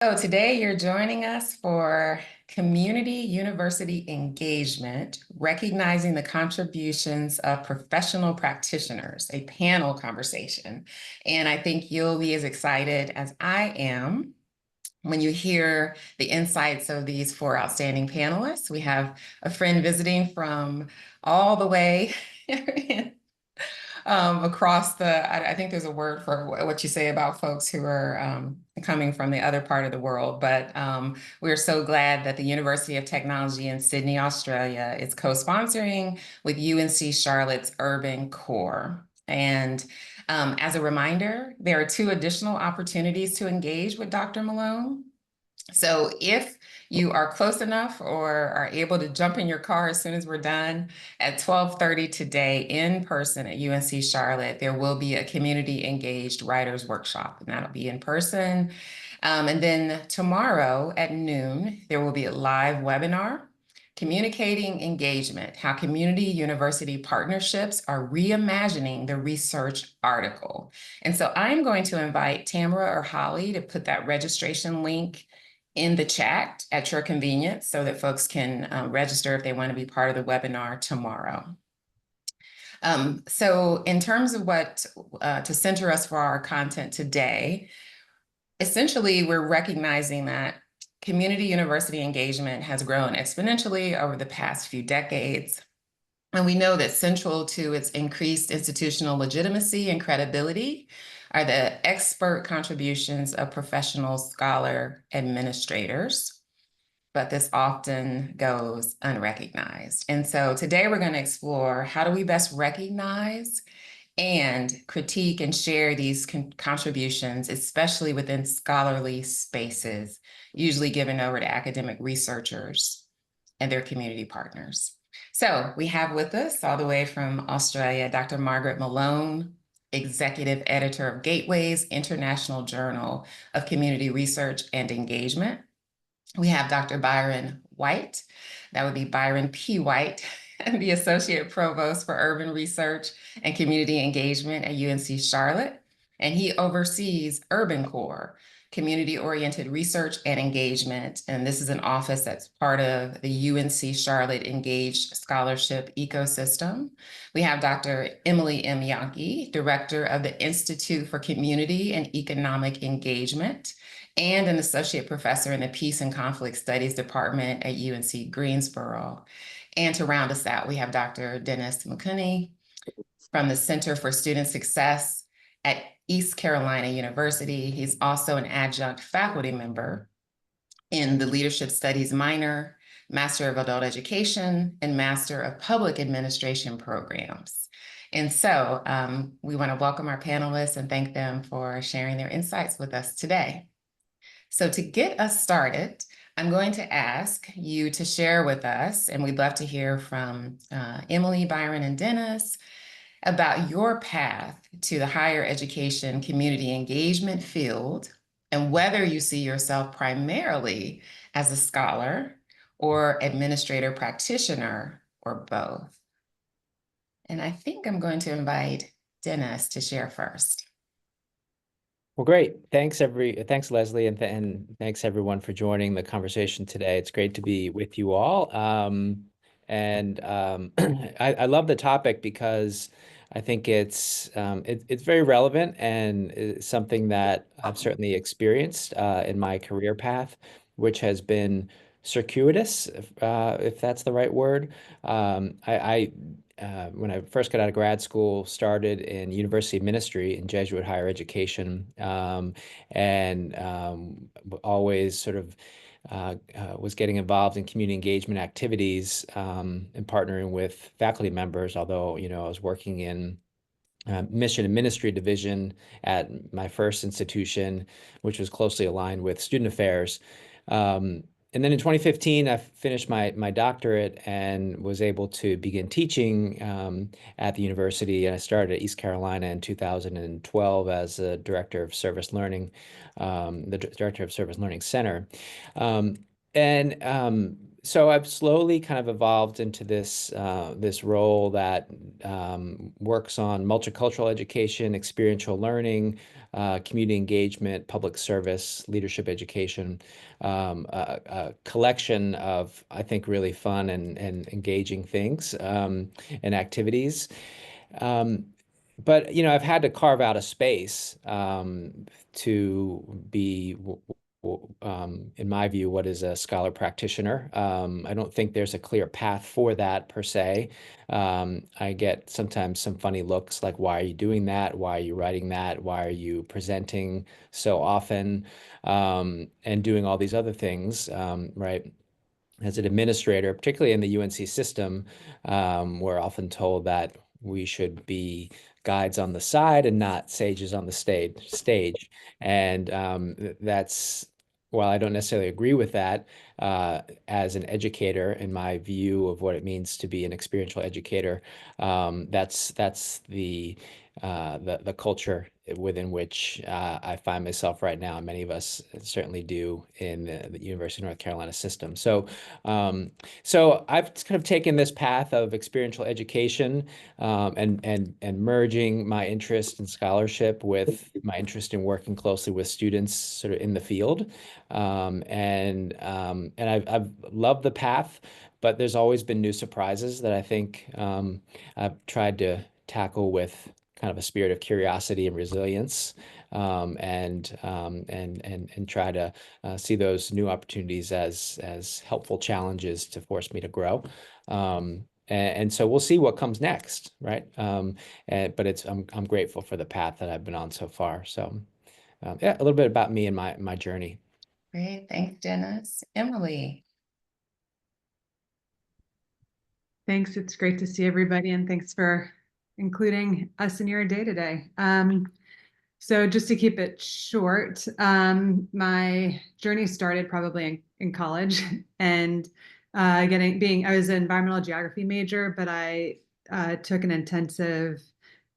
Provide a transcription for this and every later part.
So today you're joining us for Community University Engagement, Recognizing the Contributions of Professional Practitioners, a panel conversation. And I think you'll be as excited as I am when you hear the insights of these four outstanding panelists. We have a friend visiting from all the way across I think there's a word for what you say about folks who are coming from the other part of the world, but we're so glad that the University of Technology in Sydney, Australia is co-sponsoring with UNC Charlotte's urbanCORE. And as a reminder, there are two additional opportunities to engage with Dr. Malone. So if you are close enough or are able to jump in your car as soon as we're done at 12:30 today in person at UNC Charlotte, there will be a community engaged writers workshop, and that'll be in person. And then tomorrow at noon, there will be a live webinar, Communicating Engagement, How Community University Partnerships Are Reimagining the Research Article. And so I'm going to invite Tamara or Holly to put that registration link in the chat at your convenience so that folks can register if they want to be part of the webinar tomorrow. So in terms of what to center us for our content today, essentially we're recognizing that community university engagement has grown exponentially over the past few decades. And we know that central to its increased institutional legitimacy and credibility are the expert contributions of professional scholar administrators, but this often goes unrecognized. And so today we're going to explore how do we best recognize and critique and share these contributions, especially within scholarly spaces, usually given over to academic researchers and their community partners. So we have with us all the way from Australia, Dr. Margaret Malone, Executive Editor of Gateway's International Journal of Community Research and Engagement. We have Dr. Byron White, that would be Byron P. White, the Associate Provost for Urban Research and Community Engagement at UNC Charlotte. And he oversees urbanCORE, community-oriented research and engagement. And this is an office that's part of the UNC Charlotte Engaged Scholarship ecosystem. We have Dr. Emily M. Janke, Director of the Institute for Community and Economic Engagement, and an associate professor in the Peace and Conflict Studies Department at UNC Greensboro. And to round us out, we have Dr. Dennis McCunney from the Center for Student Success at East Carolina University. He's also an adjunct faculty member in the Leadership Studies minor, Master of Adult Education, and Master of Public Administration programs. And so we want to welcome our panelists and thank them for sharing their insights with us today. So to get us started, I'm going to ask you to share with us, and we'd love to hear from Emily, Byron, and Dennis about your path to the higher education community engagement field and whether you see yourself primarily as a scholar or administrator practitioner or both. And I think I'm going to invite Dennis to share first. Well, great. Thanks, Leslie, and thanks everyone for joining the conversation today. It's great to be with you all. I love the topic because I think it's very relevant and it's something that I've certainly experienced in my career path, which has been circuitous, if that's the right word. When I first got out of grad school, started in university ministry in Jesuit higher education, always sort of was getting involved in community engagement activities and partnering with faculty members, although, I was working in mission and ministry division at my first institution, which was closely aligned with student affairs. And then in 2015, I finished my doctorate and was able to begin teaching at the university. And I started at East Carolina in 2012 as a director of service learning, the director of Service Learning Center. So I've slowly kind of evolved into this role that works on multicultural education, experiential learning, community engagement, public service, leadership education, a collection of, I think, really fun and engaging things and activities. Um, but I've had to carve out a space to be in my view, what is a scholar practitioner. I don't think there's a clear path for that per se. I get sometimes some funny looks like, why are you doing that? Why are you writing that? Why are you presenting so often and doing all these other things, right? As an administrator, particularly in the UNC system, we're often told that we should be guides on the side and not sages on the stage. And that's, while I don't necessarily agree with that, as an educator, in my view of what it means to be an experiential educator, that's the culture within which I find myself right now, and many of us certainly do in the University of North Carolina system. So I've kind of taken this path of experiential education and merging my interest in scholarship with my interest in working closely with students sort of in the field. And I've loved the path, but there's always been new surprises that I think I've tried to tackle with kind of a spirit of curiosity and resilience, and try to see those new opportunities as helpful challenges to force me to grow. And so we'll see what comes next, right? But I'm grateful for the path that I've been on so far. So yeah, a little bit about me and my journey. Great, thanks, Dennis. Emily. Thanks. It's great to see everybody, and thanks for including us in your day today. So just to keep it short, my journey started probably in college, and I was an environmental geography major, but I took an intensive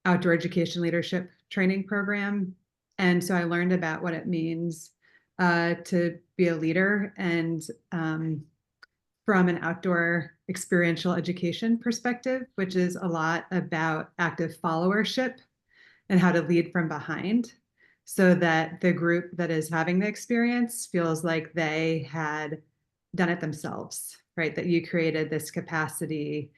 outdoor education leadership training program. And so I learned about what it means to be a leader, and from an outdoor experiential education perspective, which is a lot about active followership and how to lead from behind, so that the group that is having the experience feels like they had done it themselves, right? That you created this capacity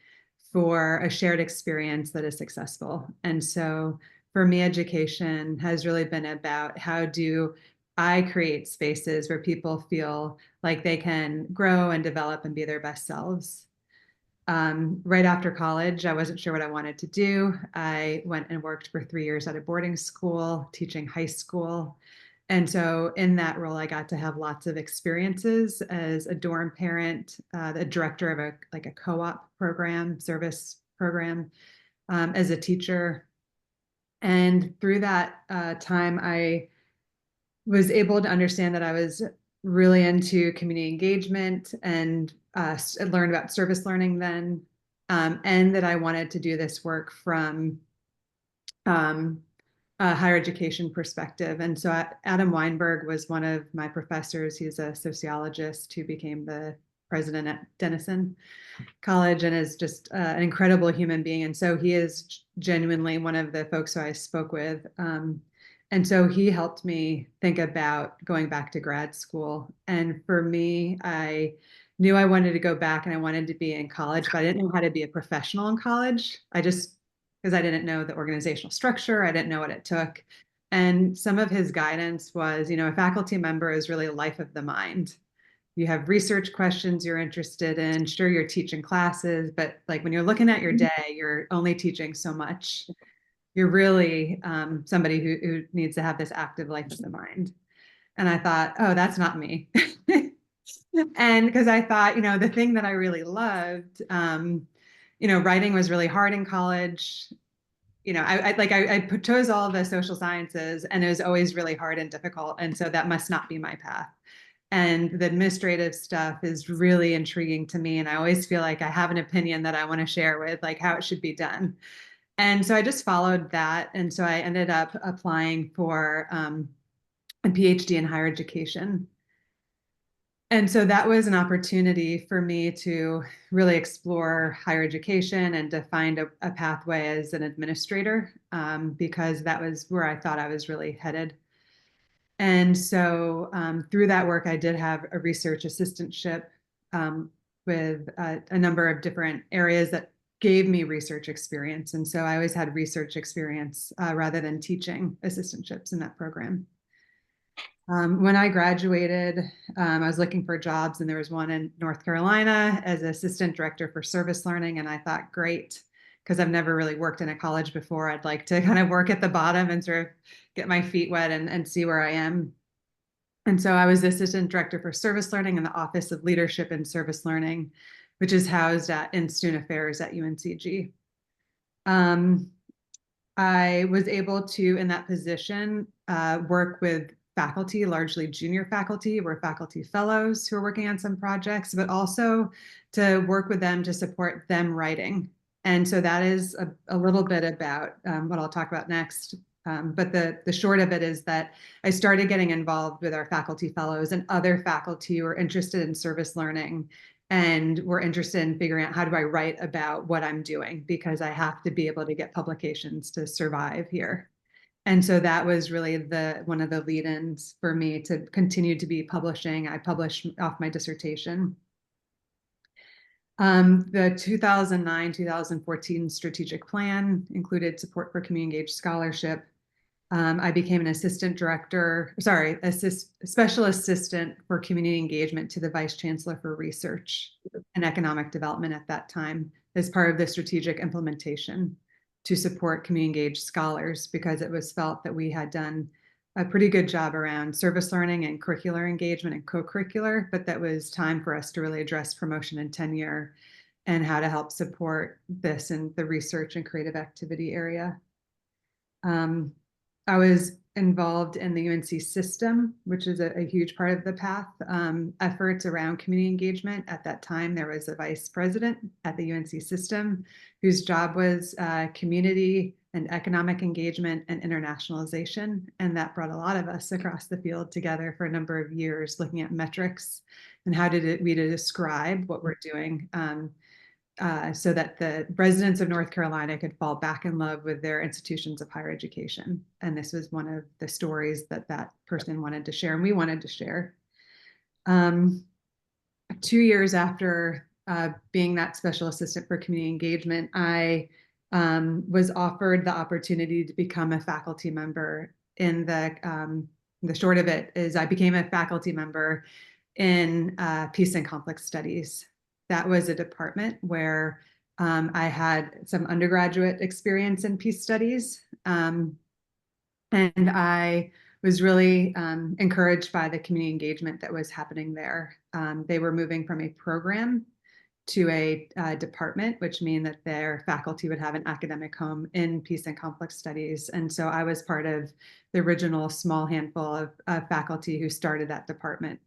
for a shared experience that is successful. And so for me, education has really been about, how do I create spaces where people feel like they can grow and develop and be their best selves. Right after college, I wasn't sure what I wanted to do. I went and worked for 3 years at a boarding school, teaching high school. And so in that role, I got to have lots of experiences as a dorm parent, the director of a co-op program, service program, as a teacher. And through that time, I was able to understand that I was really into community engagement, and learned about service learning then, and that I wanted to do this work from a higher education perspective. And so Adam Weinberg was one of my professors. He's a sociologist who became the president at Denison College, and is just an incredible human being. And so he is genuinely one of the folks who I spoke with. And so he helped me think about going back to grad school. And for me, I knew I wanted to go back and I wanted to be in college, but I didn't know how to be a professional in college. Because I didn't know the organizational structure, I didn't know what it took. And some of his guidance was, a faculty member is really a life of the mind. You have research questions you're interested in. Sure, you're teaching classes, but like when you're looking at your day, you're only teaching so much. You're really somebody who needs to have this active life of the mind. And I thought, oh, that's not me. And because I thought, the thing that I really loved, writing was really hard in college. I chose all the social sciences, and it was always really hard and difficult. And so that must not be my path. And the administrative stuff is really intriguing to me. And I always feel like I have an opinion that I want to share with, like how it should be done. And so I just followed that. And so I ended up applying for a PhD in higher education. And so that was an opportunity for me to really explore higher education and to find a pathway as an administrator, because that was where I thought I was really headed. And so through that work, I did have a research assistantship with a number of different areas that gave me research experience. And so I always had research experience rather than teaching assistantships in that program. When I graduated, I was looking for jobs, and there was one in North Carolina as assistant director for service learning. And I thought, great, because I've never really worked in a college before. I'd like to kind of work at the bottom and sort of get my feet wet and see where I am. And so I was the assistant director for service learning in the Office of Leadership and Service Learning, which is housed in student affairs at UNCG. I was able to, in that position, work with faculty, largely junior faculty, were faculty fellows who are working on some projects, but also to work with them to support them writing. And so that is a little bit about what I'll talk about next. But the short of it is that I started getting involved with our faculty fellows and other faculty who are interested in service learning and were interested in figuring out, how do I write about what I'm doing? Because I have to be able to get publications to survive here. And so that was really one of the lead-ins for me to continue to be publishing. I published off my dissertation. The 2009-2014 strategic plan included support for community engaged scholarship. I became an special assistant for community engagement to the Vice Chancellor for Research and Economic Development at that time, as part of the strategic implementation to support community engaged scholars, because it was felt that we had done a pretty good job around service learning and curricular engagement and co-curricular, but that was time for us to really address promotion and tenure and how to help support this in the research and creative activity area. I was involved in the UNC system, which is a huge part of the path, efforts around community engagement. At that time, there was a vice president at the UNC system whose job was community and economic engagement and internationalization. And that brought a lot of us across the field together for a number of years, looking at metrics and how we describe what we're doing, so that the residents of North Carolina could fall back in love with their institutions of higher education. And this was one of the stories that person wanted to share, and we wanted to share. 2 years after being that special assistant for community engagement, I was offered the opportunity to become a faculty member in the short of it is I became a faculty member in peace and conflict studies. That was a department where I had some undergraduate experience in peace studies. And I was really encouraged by the community engagement that was happening there. They were moving from a program to a department, which mean that their faculty would have an academic home in peace and conflict studies. And so I was part of the original small handful of faculty who started that department.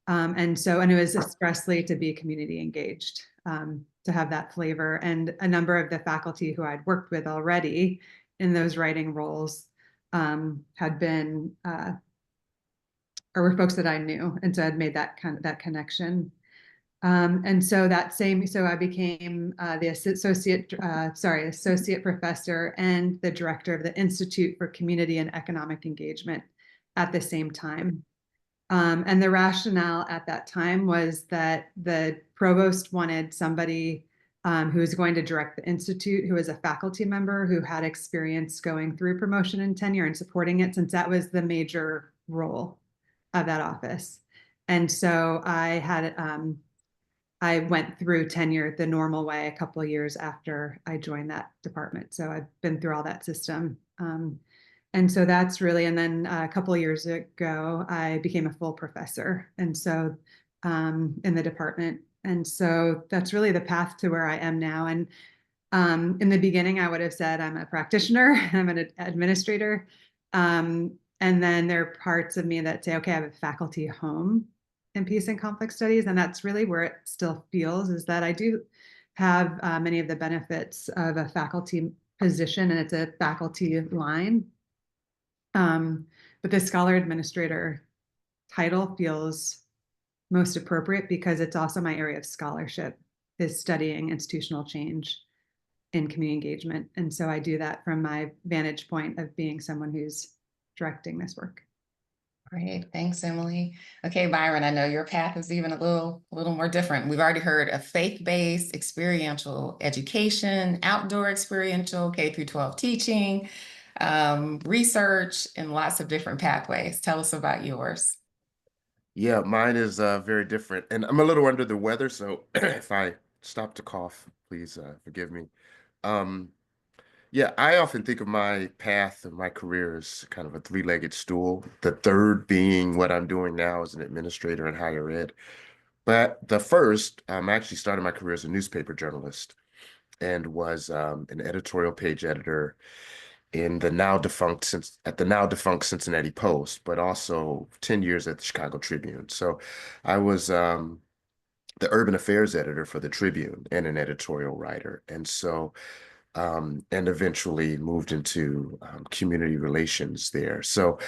And it was expressly to be community engaged, to have that flavor. And a number of the faculty who I'd worked with already in those writing roles had been, or were folks that I knew. And so I'd made that connection. So I became the associate professor and the director of the Institute for Community and Economic Engagement at the same time. And the rationale at that time was that the provost wanted somebody who was going to direct the institute, who was a faculty member who had experience going through promotion and tenure and supporting it, since that was the major role of that office. And so I went through tenure the normal way a couple of years after I joined that department. So I've been through all that system. And so that's really, and then a couple of years ago, I became a full professor. And so in the department. And so that's really the path to where I am now. And in the beginning, I would have said I'm a practitioner, I'm an administrator. And then there are parts of me that say, okay, I have a faculty home in peace and conflict studies. And that's really where it still feels, is that I do have many of the benefits of a faculty position, and it's a faculty line. But the scholar administrator title feels most appropriate, because it's also my area of scholarship, is studying institutional change in community engagement. And so I do that from my vantage point of being someone who's directing this work. Great, thanks, Emily. Okay, Byron, I know your path is even a little more different. We've already heard of faith-based experiential education, outdoor experiential K through 12 teaching, research, and lots of different pathways. Tell us about yours. Yeah, mine is very different, and I'm a little under the weather, so if I stop to cough, please forgive me. Um, yeah, I often think of my path of my career as kind of a three-legged stool, the third being what I'm doing now as an administrator in higher ed. But the first, I actually started my career as a newspaper journalist and was an editorial page editor in the now defunct at the now defunct Cincinnati Post, but also 10 years at the Chicago Tribune. So I was the urban affairs editor for the Tribune and an editorial writer. And so and eventually moved into community relations there. So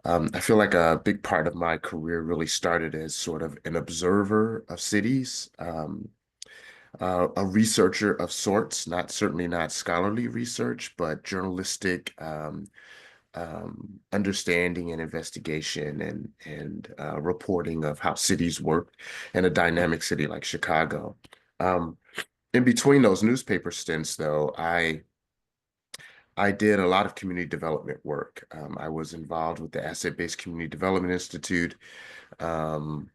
I feel like a big part of my career really started as sort of an observer of cities, a researcher of sorts, certainly not scholarly research, but journalistic understanding and investigation and reporting of how cities work in a dynamic city like Chicago. In between those newspaper stints, though, I did a lot of community development work. I was involved with the Asset-Based Community Development Institute, um,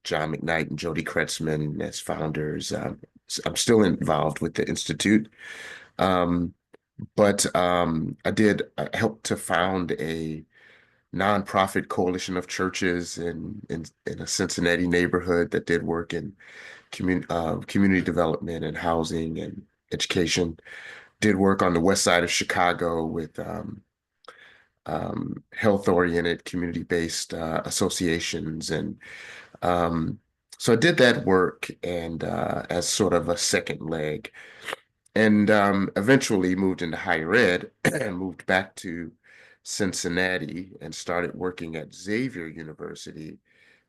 John McKnight and Jody Kretzman as founders. I'm still involved with the Institute. But I helped to found a nonprofit coalition of churches in a Cincinnati neighborhood that did work in community development and housing and education. Did work on the west side of Chicago with health-oriented, community-based associations, and so I did that work and as sort of a second leg, and eventually moved into higher ed and moved back to Cincinnati and started working at Xavier University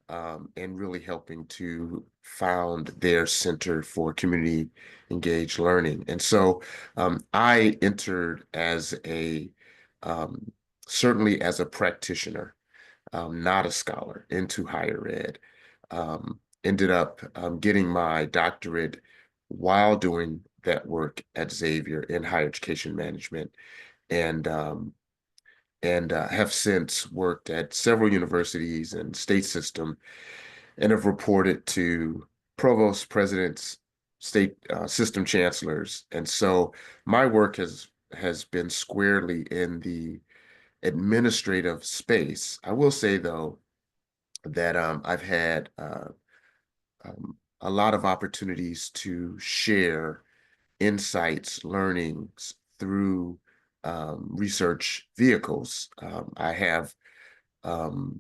and really helping to found their Center for Community Engaged Learning. And so I entered as certainly as a practitioner, not a scholar, into higher ed. Ended up getting my doctorate while doing that work at Xavier in higher education management, and have since worked at several universities and state system, and have reported to provosts, presidents, state system chancellors. And so my work has been squarely in the administrative space. I will say, though, that I've had a lot of opportunities to share insights, learnings through research vehicles. I have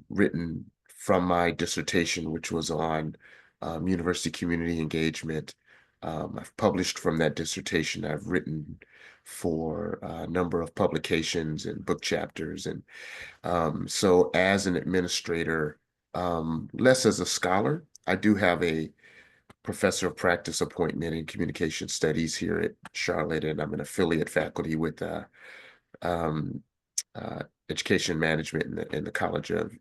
written from my dissertation, which was on university community engagement. I've published from that dissertation. I've written for a number of publications and book chapters. And so as an administrator, less as a scholar, I do have a professor of practice appointment in communication studies here at Charlotte, and I'm an affiliate faculty with education management in the College of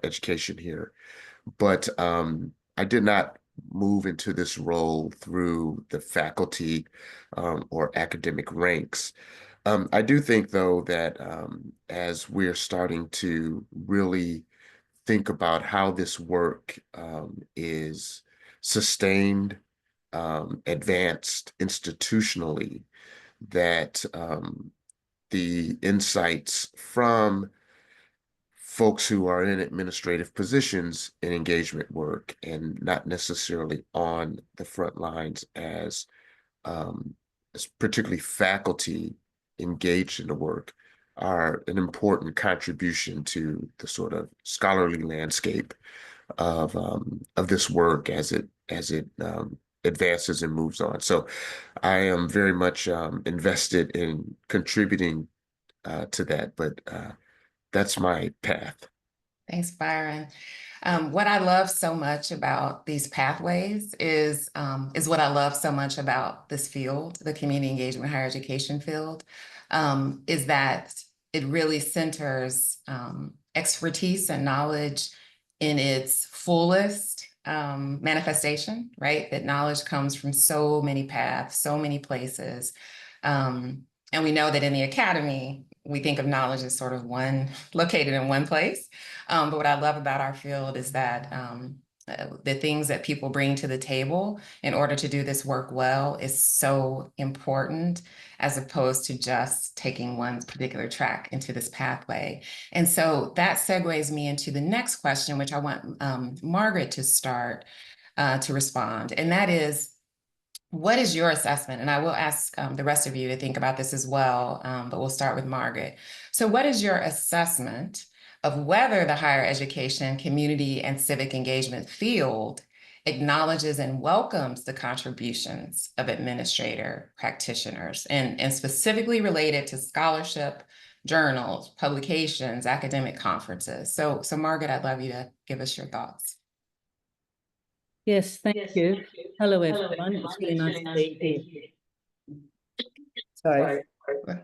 Education here. But I did not move into this role through the faculty or academic ranks. I do think, though, that as we're starting to really think about how this work is sustained, advanced institutionally, that the insights from folks who are in administrative positions in engagement work and not necessarily on the front lines as particularly faculty engaged in the work are an important contribution to the sort of scholarly landscape of this work as it advances and moves on. So I am very much invested in contributing to that, but that's my path. Thanks, Byron. What I love so much about these pathways is what I love so much about this field, the community engagement higher education field, is that it really centers expertise and knowledge in its fullest manifestation, right? That knowledge comes from so many paths, so many places. And we know that in the academy, we think of knowledge as sort of located in one place. But what I love about our field is that the things that people bring to the table in order to do this work well is so important, as opposed to just taking one particular track into this pathway. And so that segues me into the next question, which I want Margaret to start to respond. And that is, what is your assessment? And I will ask the rest of you to think about this as well, but we'll start with Margaret. So what is your assessment of whether the higher education, community, and civic engagement field acknowledges and welcomes the contributions of administrator practitioners, and specifically related to scholarship, journals, publications, academic conferences? So Margaret, I'd love you to give us your thoughts. Yes, thank you. Hello, everyone. It's really nice to be here. Sorry.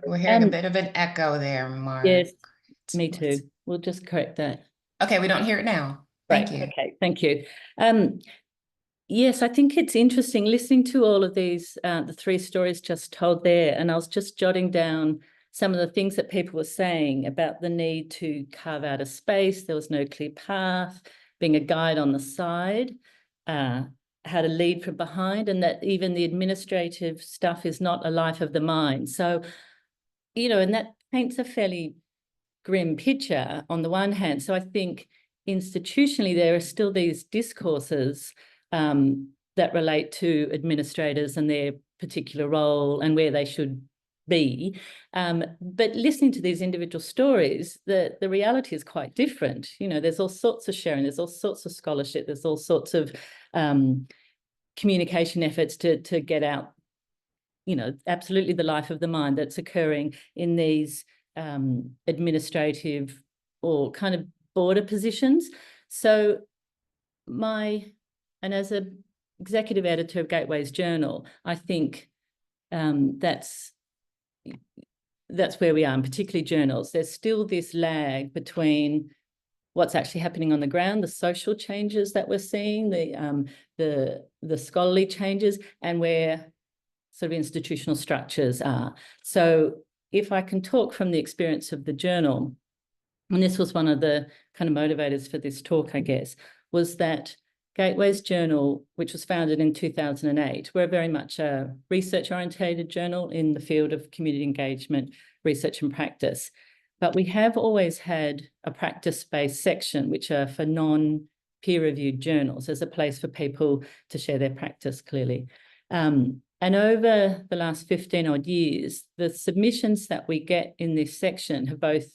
We're hearing a bit of an echo there, Margaret. Yes, me too. We'll just correct that. Okay, we don't hear it now. Thank you. Okay, thank you. Yes, I think it's interesting listening to all of these, the three stories just told there, and I was just jotting down some of the things that people were saying about the need to carve out a space. There was no clear path, being a guide on the side, how to lead from behind, and that even the administrative stuff is not a life of the mind. So, you know, and that paints a fairly grim picture on the one hand. So I think institutionally there are still these discourses that relate to administrators and their particular role and where they should be. But listening to these individual stories, the reality is quite different. You know, there's all sorts of sharing, there's all sorts of scholarship, there's all sorts of communication efforts to get out, you know, absolutely the life of the mind that's occurring in these administrative or kind of border positions. So and as an executive editor of Gateway's Journal, I think that's where we are, and particularly journals. There's still this lag between what's actually happening on the ground, the social changes that we're seeing, the scholarly changes, and where sort of institutional structures are. So if I can talk from the experience of the journal, and this was one of the kind of motivators for this talk, I guess, was that Gateway's Journal, which was founded in 2008, we're very much a research-orientated journal in the field of community engagement, research and practice. But we have always had a practice-based section, which are for non-peer-reviewed journals, as a place for people to share their practice clearly. And over the last 15 odd years, the submissions that we get in this section have both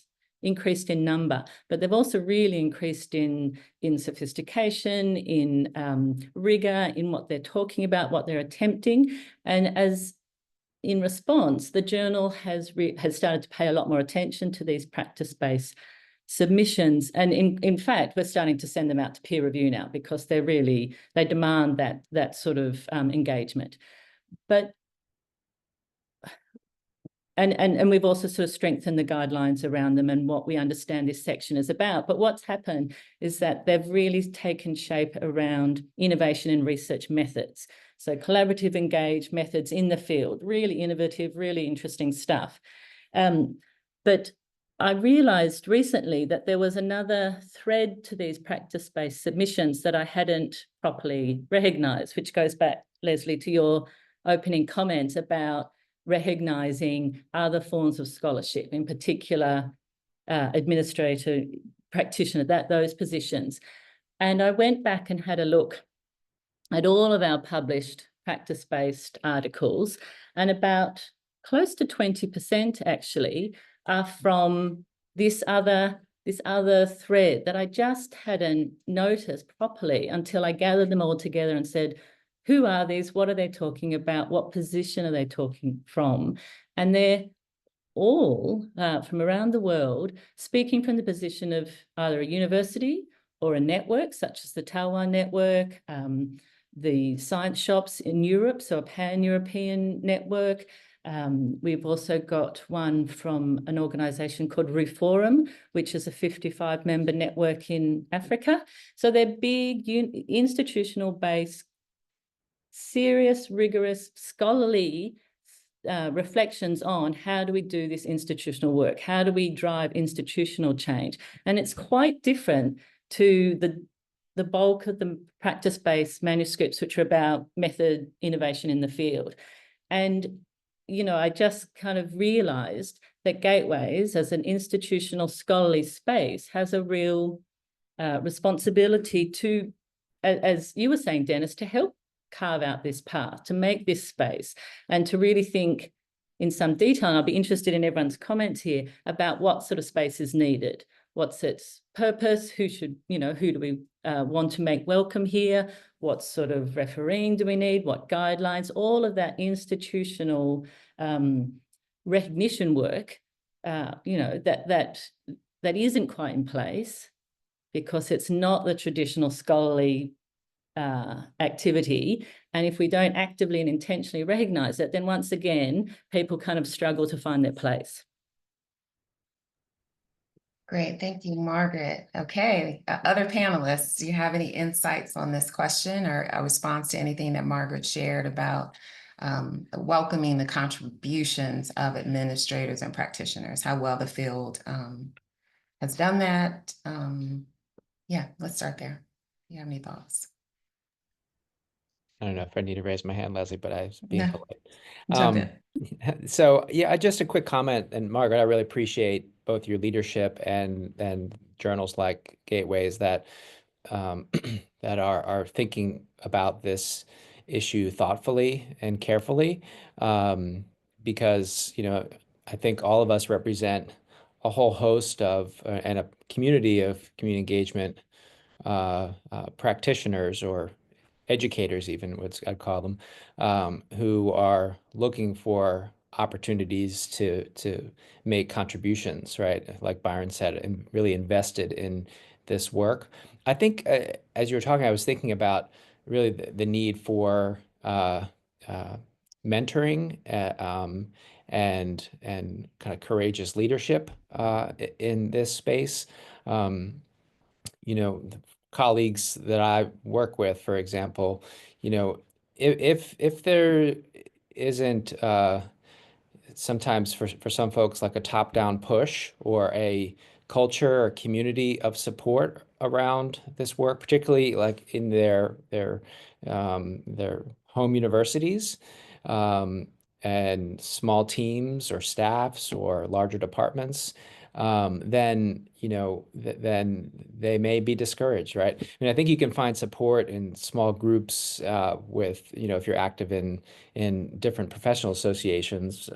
increased in number, but they've also really increased in sophistication, in rigor, in what they're talking about, what they're attempting. And as in response, the journal has started to pay a lot more attention to these practice-based submissions. And in fact, we're starting to send them out to peer review now, because they demand that sort of engagement. But And we've also sort of strengthened the guidelines around them and what we understand this section is about. But what's happened is that they've really taken shape around innovation and research methods. So collaborative, engaged methods in the field, really innovative, really interesting stuff. But I realized recently that there was another thread to these practice-based submissions that I hadn't properly recognized, which goes back, Leslie, to your opening comments about recognizing other forms of scholarship, in particular administrator, practitioner, those positions. And I went back and had a look at all of our published practice-based articles, and about close to 20% actually are from this other thread that I just hadn't noticed properly until I gathered them all together and said, who are these? What are they talking about? What position are they talking from? And they're all from around the world, speaking from the position of either a university or a network, such as the Taiwan network, the science shops in Europe, so a pan-European network. We've also got one from an organisation called Reforum, which is a 55-member network in Africa. So they're big, institutional-based, serious, rigorous, scholarly reflections on how do we do this institutional work? How do we drive institutional change? And it's quite different to the bulk of the practice-based manuscripts, which are about method innovation in the field. And, you know, I just kind of realized that Gateways as an institutional scholarly space has a real responsibility to, as you were saying, Dennis, to help carve out this path, to make this space, and to really think in some detail. And I'll be interested in everyone's comments here about what sort of space is needed. What's its purpose? Who should, you know, who do we want to make welcome here? What sort of refereeing do we need? What guidelines? All of that institutional recognition work, you know, that isn't quite in place because it's not the traditional scholarly activity. And if we don't actively and intentionally recognize it, then once again, people kind of struggle to find their place. Great, thank you, Margaret. Okay, other panelists, do you have any insights on this question or a response to anything that Margaret shared about welcoming the contributions of administrators and practitioners, how well the field has done that? Yeah, let's start there. Do you have any thoughts? I don't know if I need to raise my hand, Leslie, but I was being No. polite. Jump in. So yeah, just a quick comment. And Margaret, I really appreciate both your leadership and journals like Gateways that that are thinking about this issue thoughtfully and carefully, because, you know, I think all of us represent a whole host of and a community of community engagement practitioners or educators, even what I'd call them, who are looking for opportunities to make contributions, right? Like Byron said, and really invested in this work. I think as you were talking, I was thinking about really the need for mentoring and kind of courageous leadership in this space. You know, the colleagues that I work with, for example, you know, if there isn't sometimes for some folks like a top-down push or a culture or community of support around this work, particularly like in their home universities, and small teams or staffs or larger departments, then, you know, then they may be discouraged, right? I mean, I think you can find support in small groups with, you know, if you're active in different professional associations.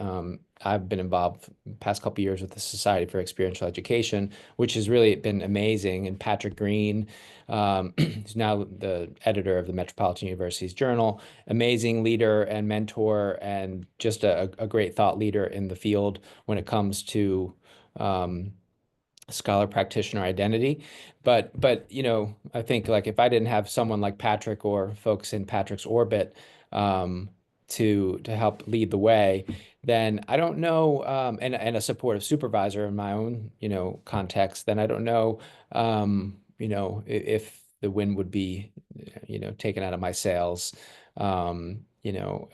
I've been involved the past couple of years with the Society for Experiential Education, which has really been amazing. And Patrick Green, who's now the editor of the Metropolitan University's Journal, amazing leader and mentor, and just a great thought leader in the field when it comes to scholar practitioner identity. But you know, I think like if I didn't have someone like Patrick or folks in Patrick's orbit to help lead the way, then I don't know, and a supportive supervisor in my own, you know, context, then I don't know, you know, if the wind would be, you know, taken out of my sails, you know,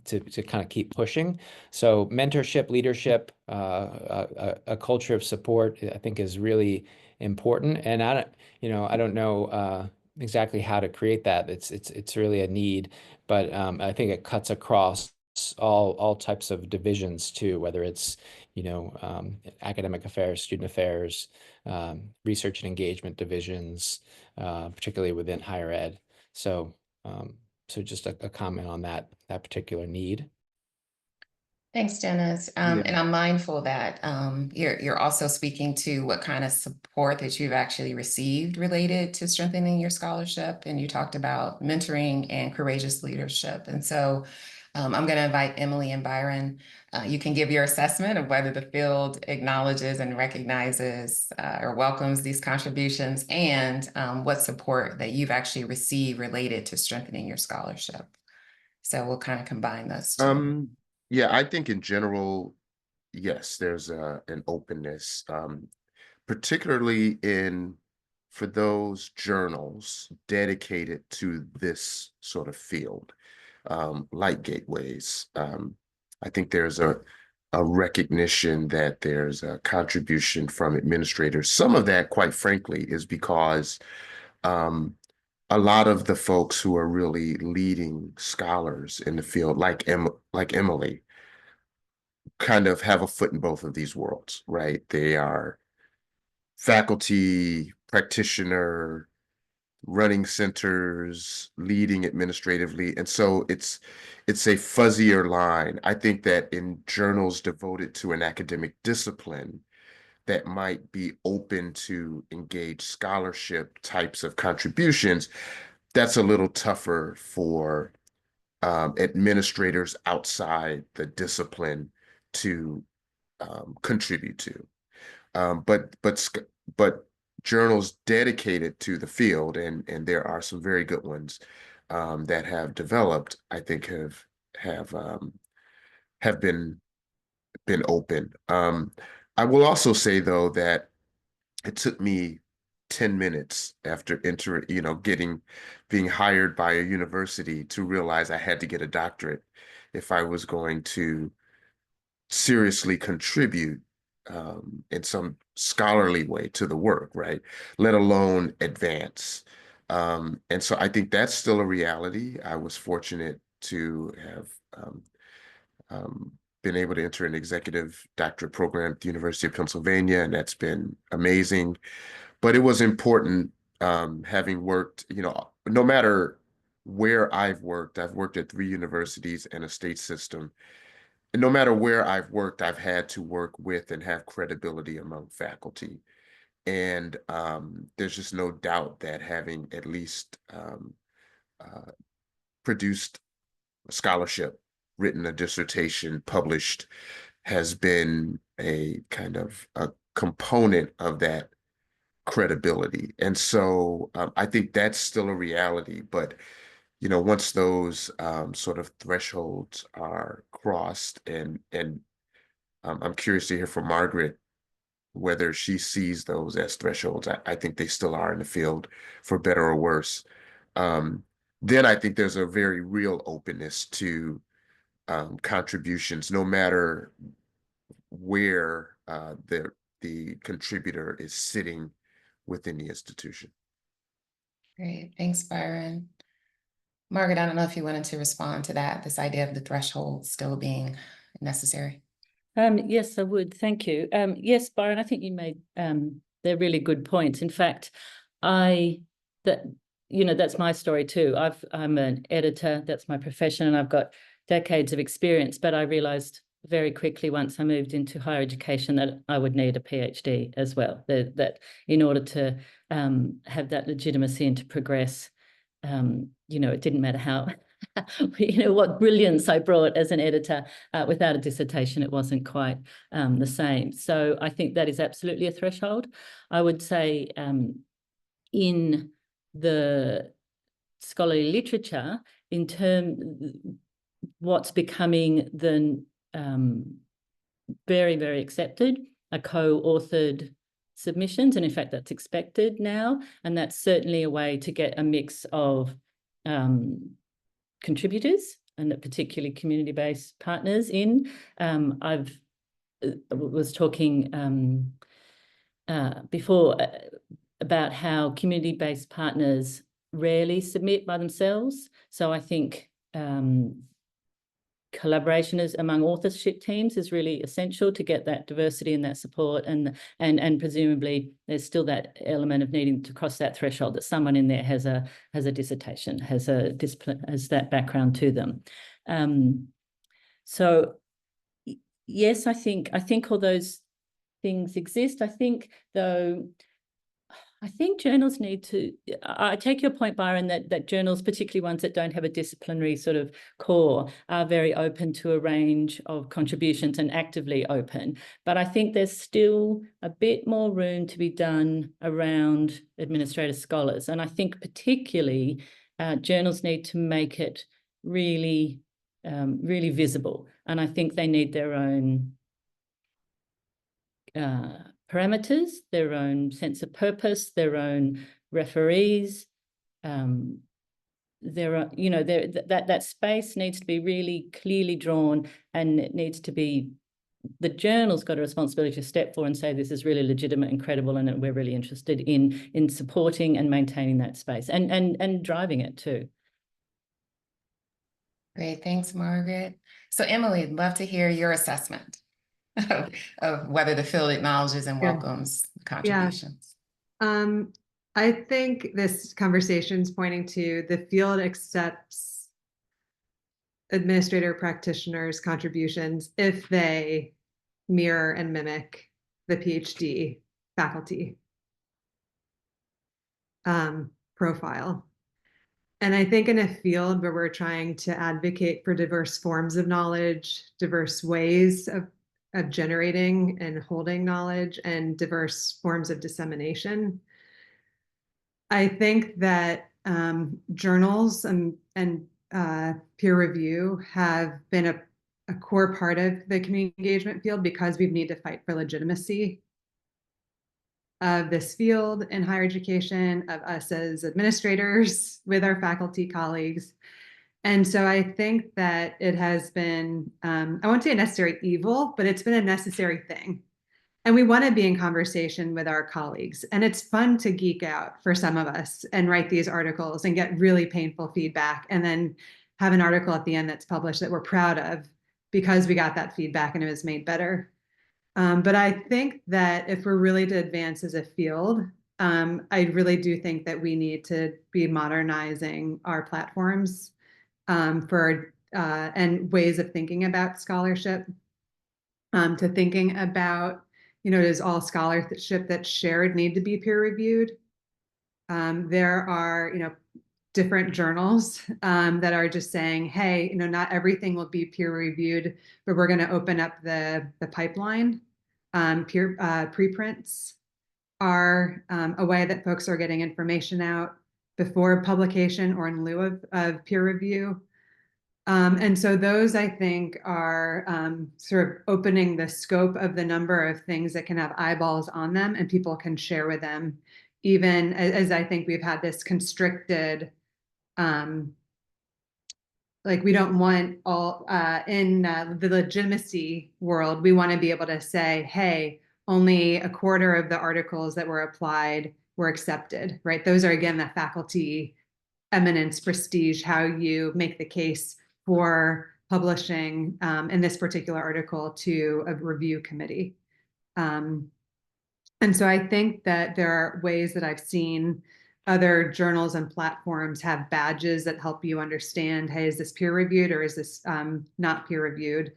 to kind of keep pushing. So mentorship, leadership, a culture of support, I think is really important. And I don't know exactly how to create that. It's really a need, but I think it cuts across all types of divisions too, whether it's, you know, academic affairs, student affairs, research and engagement divisions, particularly within higher ed. So so just a comment on that particular need. Thanks, Dennis. And I'm mindful that you're also speaking to what kind of support that you've actually received related to strengthening your scholarship. And you talked about mentoring and courageous leadership. And so I'm going to invite Emily and Byron. You can give your assessment of whether the field acknowledges and recognizes or welcomes these contributions, and what support that you've actually received related to strengthening your scholarship. So we'll kind of combine those two. Yeah, I think in general, yes, there's an openness, particularly for those journals dedicated to this sort of field, like Gateways. I think there's a recognition that there's a contribution from administrators. Some of that, quite frankly, is because a lot of the folks who are really leading scholars in the field, like Emily, kind of have a foot in both of these worlds, right? They are faculty, practitioner, running centers, leading administratively. And so it's a fuzzier line. I think that in journals devoted to an academic discipline that might be open to engage scholarship types of contributions, that's a little tougher for administrators outside the discipline to contribute to. But journals dedicated to the field, and there are some very good ones that have developed, I think have been open. I will also say though that it took me 10 minutes after being hired by a university to realize I had to get a doctorate if I was going to seriously contribute in some scholarly way to the work, right? Let alone advance. And so I think that's still a reality. I was fortunate to have been able to enter an executive doctorate program at the University of Pennsylvania, and that's been amazing. But it was important, having worked, no matter where I've worked at 3 universities and a state system. And no matter where I've worked, I've had to work with and have credibility among faculty. And there's just no doubt that having at least produced a scholarship, written a dissertation, published, has been a kind of a component of that credibility. And so I think that's still a reality. But once those sort of thresholds are crossed, and I'm curious to hear from Margaret whether she sees those as thresholds. I think they still are in the field, for better or worse. Then I think there's a very real openness to contributions, no matter where the contributor is sitting within the institution. Great, thanks, Byron. Margaret, I don't know if you wanted to respond to that, this idea of the threshold still being necessary. Yes, I would. Thank you. Yes, Byron, I think you made they're really good points. In fact, that's my story too. I'm an editor, that's my profession, and I've got decades of experience, but I realized very quickly once I moved into higher education that I would need a PhD as well, that in order to have that legitimacy and to progress, it didn't matter how, what brilliance I brought as an editor. Without a dissertation, it wasn't quite the same. So I think that is absolutely a threshold. I would say in the scholarly literature, in what's becoming the very, very accepted are co-authored submissions, and in fact that's expected now, and that's certainly a way to get a mix of contributors and particularly community-based partners in. I was talking before about how community-based partners rarely submit by themselves. So I think collaboration among authorship teams is really essential to get that diversity and that support, and presumably there's still that element of needing to cross that threshold that someone in there has a dissertation, has a discipline, has that background to them. So yes, I think all those things exist. I think though I think journals need to, I take your point, Byron, that journals, particularly ones that don't have a disciplinary sort of core, are very open to a range of contributions and actively open. But I think there's still a bit more room to be done around administrator scholars. And I think particularly journals need to make it really, really visible. And I think they need their own parameters, their own sense of purpose, their own referees. There are, you know, that space needs to be really clearly drawn, and it needs to be, the journal's got a responsibility to step forward and say, this is really legitimate and credible, and we're really interested in supporting and maintaining that space and driving it too. Great, thanks, Margaret. So Emily, I'd love to hear your assessment of whether the field acknowledges and welcomes contributions. I think this conversation is pointing to the field accepts administrator practitioners' contributions if they mirror and mimic the PhD faculty profile. And I think in a field where we're trying to advocate for diverse forms of knowledge, diverse ways of generating and holding knowledge, and diverse forms of dissemination, I think that journals and peer review have been a core part of the community engagement field, because we need to fight for legitimacy of this field in higher education, of us as administrators with our faculty colleagues. And so I think that it has been, I won't say a necessary evil, but it's been a necessary thing. And we want to be in conversation with our colleagues. And it's fun to geek out for some of us and write these articles and get really painful feedback, and then have an article at the end that's published that we're proud of because we got that feedback and it was made better. But I think that if we're really to advance as a field, I really do think that we need to be modernizing our platforms and ways of thinking about scholarship, to thinking about, you know, does all scholarship that's shared need to be peer reviewed? There are, you know, different journals that are just saying, hey, you know, not everything will be peer reviewed, but we're going to open up the pipeline. Preprints are a way that folks are getting information out before publication or in lieu of peer review. And so those, I think, are sort of opening the scope of the number of things that can have eyeballs on them and people can share with them, even as I think we've had this constricted, like, we don't want all, in the legitimacy world, we want to be able to say, hey, only a quarter of the articles that were applied were accepted, right? Those are, again, the faculty eminence, prestige, how you make the case for publishing in this particular article to a review committee. And so I think that there are ways that I've seen other journals and platforms have badges that help you understand, hey, is this peer reviewed or is this not peer reviewed?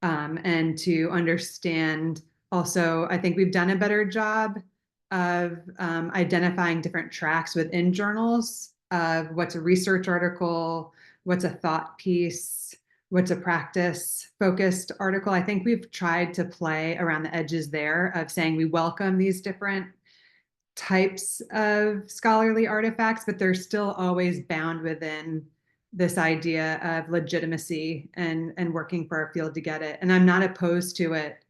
And to understand also, I think we've done a better job of identifying different tracks within journals of what's a research article, what's a thought piece, what's a practice focused article. I think we've tried to play around the edges there of saying we welcome these different types of scholarly artifacts, but they're still always bound within this idea of legitimacy and working for our field to get it. And I'm not opposed to it.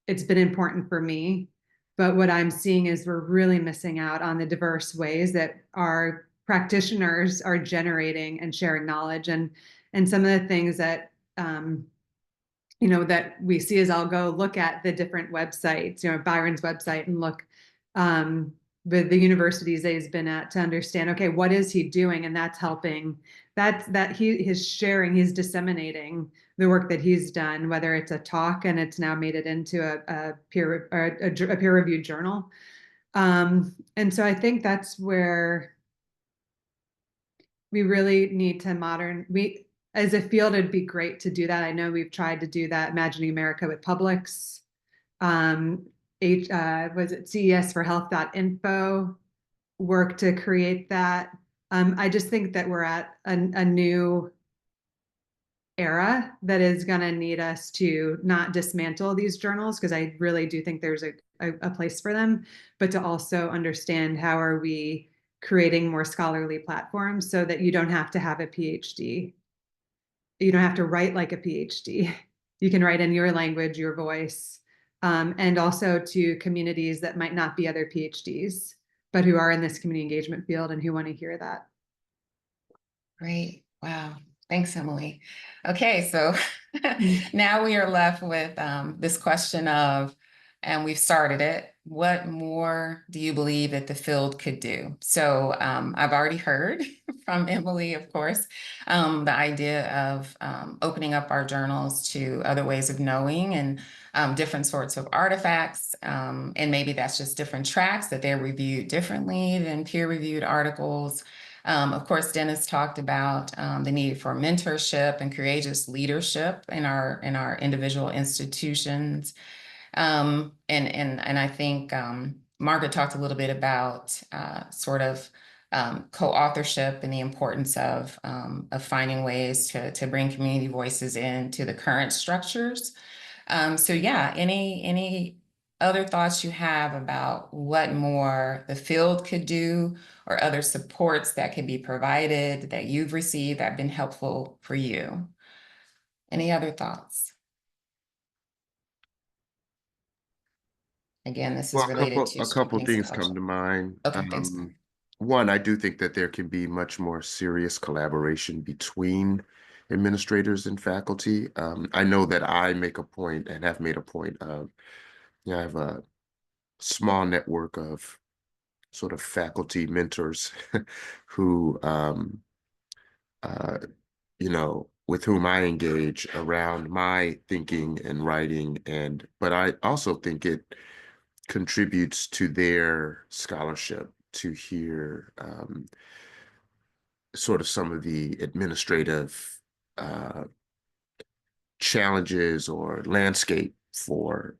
It's been important for me, but what I'm seeing is we're really missing out on the diverse ways that our practitioners are generating and sharing knowledge. And some of the things that you know, that we see is, I'll go look at the different websites, you know, Byron's website, and look with the universities that he's been at to understand, okay, what is he doing? And that's helping, that he is sharing, he's disseminating the work that he's done, whether it's a talk and it's now made it into a peer-reviewed journal. And so I think that's where we really need to as a field, it'd be great to do that. I know we've tried to do that, Imagining America with Publix. Was it CES for Health.info work to create that. I just think that we're at a new era that is going to need us to not dismantle these journals, because I really do think there's a place for them, but to also understand how are we creating more scholarly platforms so that you don't have to have a PhD. You don't have to write like a PhD. You can write in your language, your voice, and also to communities that might not be other PhDs, but who are in this community engagement field and who want to hear that. Great. Wow. Thanks, Emily. Okay, so now we are left with this question of, and we've started it, what more do you believe that the field could do? So I've already heard from Emily, of course, the idea of opening up our journals to other ways of knowing and different sorts of artifacts. And maybe that's just different tracks that they're reviewed differently than peer-reviewed articles. Of course, Dennis talked about the need for mentorship and courageous leadership in our individual institutions. And I think Margaret talked a little bit about sort of co-authorship and the importance of finding ways to bring community voices into the current structures. So yeah, any other thoughts you have about what more the field could do, or other supports that can be provided that you've received that have been helpful for you? Any other thoughts? Again, this is Well, related to a couple strengthening things scholarship. come to mind. Okay, thanks. One, I do think that there can be much more serious collaboration between administrators and faculty. I know that I make a point and have made a point of, I have a small network of sort of faculty mentors who, with whom I engage around my thinking and writing, but I also think it contributes to their scholarship to hear sort of some of the administrative challenges or landscape for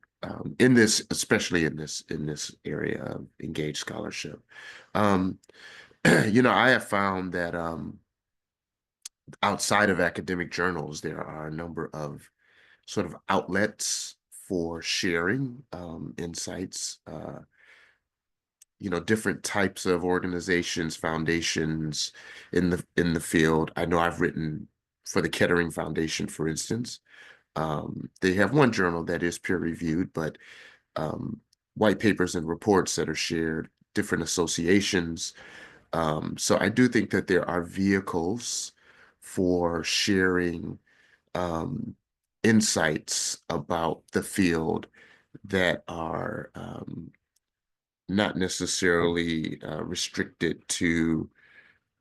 in this, especially in this area of engaged scholarship. I have found that outside of academic journals, there are a number of sort of outlets for sharing insights. Different types of organizations, foundations in the field. I know I've written for the Kettering Foundation, for instance. They have one journal that is peer reviewed, but white papers and reports that are shared, different associations. So I do think that there are vehicles for sharing insights about the field that are not necessarily restricted to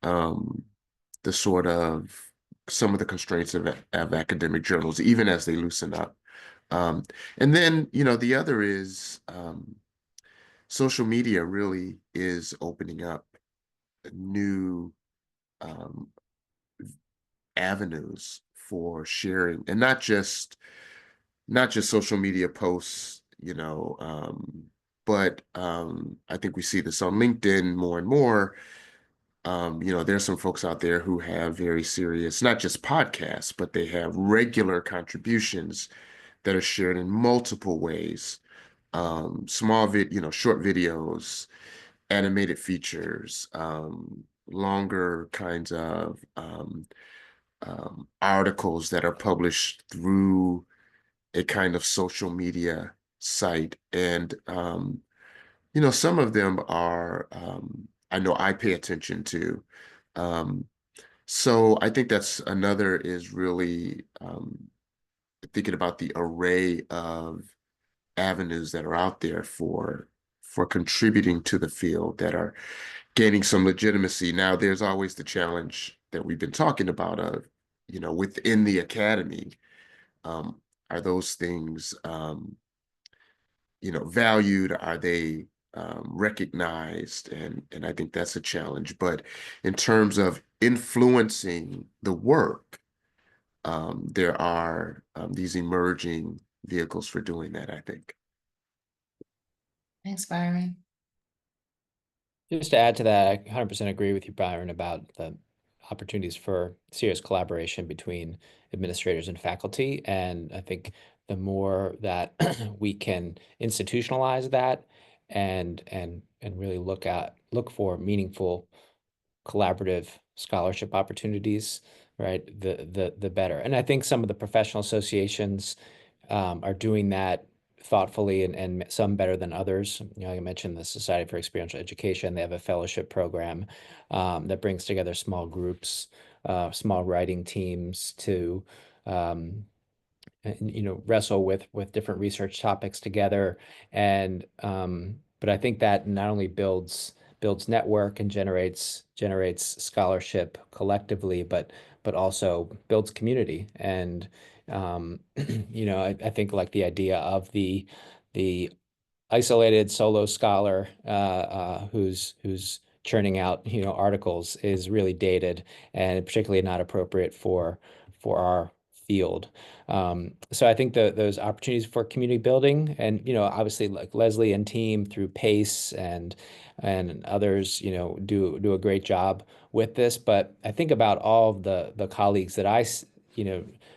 the sort of some of the constraints of academic journals, even as they loosen up. And then, the other is social media really is opening up new avenues for sharing, and not just social media posts, but I think we see this on LinkedIn more and more. There's some folks out there who have very serious, not just podcasts, but they have regular contributions that are shared in multiple ways. Short videos, animated features, longer kinds of articles that are published through a kind of social media site. And, some of them are, I know I pay attention to. So I think that's another is really thinking about the array of avenues that are out there for contributing to the field that are gaining some legitimacy. Now, there's always the challenge that we've been talking about of, within the academy, are those things, valued? Are they recognized? And I think that's a challenge. But in terms of influencing the work, there are these emerging vehicles for doing that, I think. Thanks, Byron. Just to add to that, I 100% agree with you, Byron, about the opportunities for serious collaboration between administrators and faculty. And I think the more that we can institutionalize that and really look for meaningful collaborative scholarship opportunities, right, the better. And I think some of the professional associations are doing that thoughtfully and some better than others. You know, I mentioned the Society for Experiential Education. They have a fellowship program that brings together small groups, small writing teams to you know, wrestle with different research topics together. And but I think that not only builds network and generates scholarship collectively, but also builds community. And you know, I think like the idea of the isolated solo scholar who's churning out, you know, articles is really dated and particularly not appropriate for our field. So I think those opportunities for community building, and you know, obviously like Leslie and team through PACE and others, you know, do a great job with this. But I think about all of the colleagues that I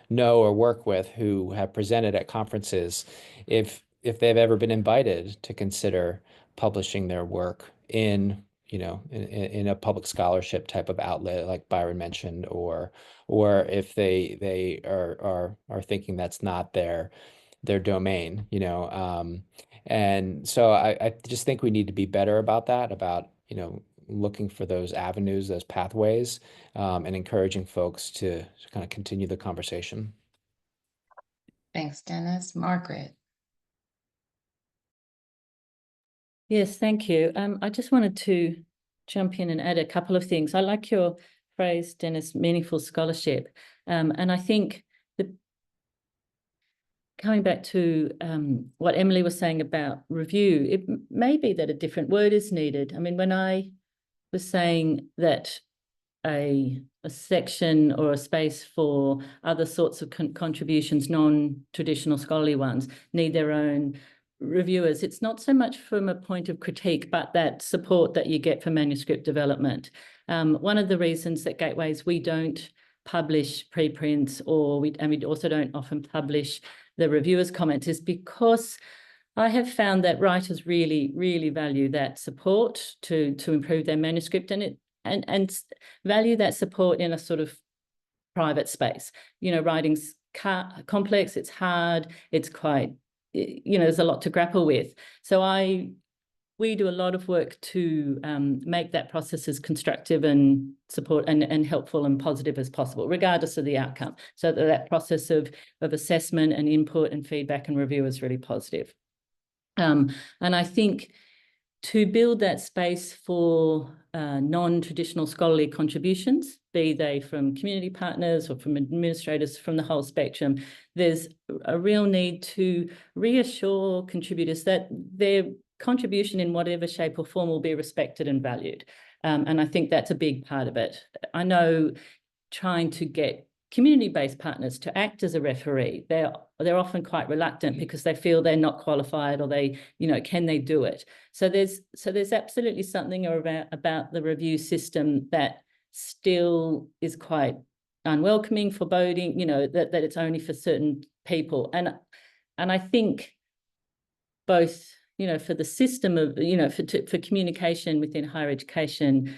know or work with who have presented at conferences, if they've ever been invited to consider publishing their work in, you know, in a public scholarship type of outlet like Byron mentioned, or if they are thinking that's not their domain, you know. And so I just think we need to be better about that, about, you know, looking for those avenues, those pathways, and encouraging folks to kind of continue the conversation. Thanks, Dennis. Margaret. Yes, thank you. I just wanted to jump in and add a couple of things. I like your phrase, Dennis, meaningful scholarship. And I think coming back to what Emily was saying about review, it may be that a different word is needed. I mean, when I was saying that a section or a space for other sorts of contributions, non-traditional scholarly ones, need their own reviewers, it's not so much from a point of critique, but that support that you get for manuscript development. One of the reasons that Gateways, we don't publish preprints, and we also don't often publish the reviewers' comments, is because I have found that writers really, really value that support to improve their manuscript, and value that support in a sort of private space. You know, writing's complex, it's hard, it's quite, you know, there's a lot to grapple with. So we do a lot of work to make that process as constructive and support and helpful and positive as possible, regardless of the outcome. So that process of assessment and input and feedback and review is really positive. And I think to build that space for non-traditional scholarly contributions, be they from community partners or from administrators, from the whole spectrum, there's a real need to reassure contributors that their contribution in whatever shape or form will be respected and valued. And I think that's a big part of it. I know trying to get community-based partners to act as a referee, they're often quite reluctant because they feel they're not qualified, or they, you know, can they do it? So there's absolutely something about the review system that still is quite unwelcoming, foreboding, you know, that it's only for certain people. And I think both, you know, for the system of, you know, for communication within higher education,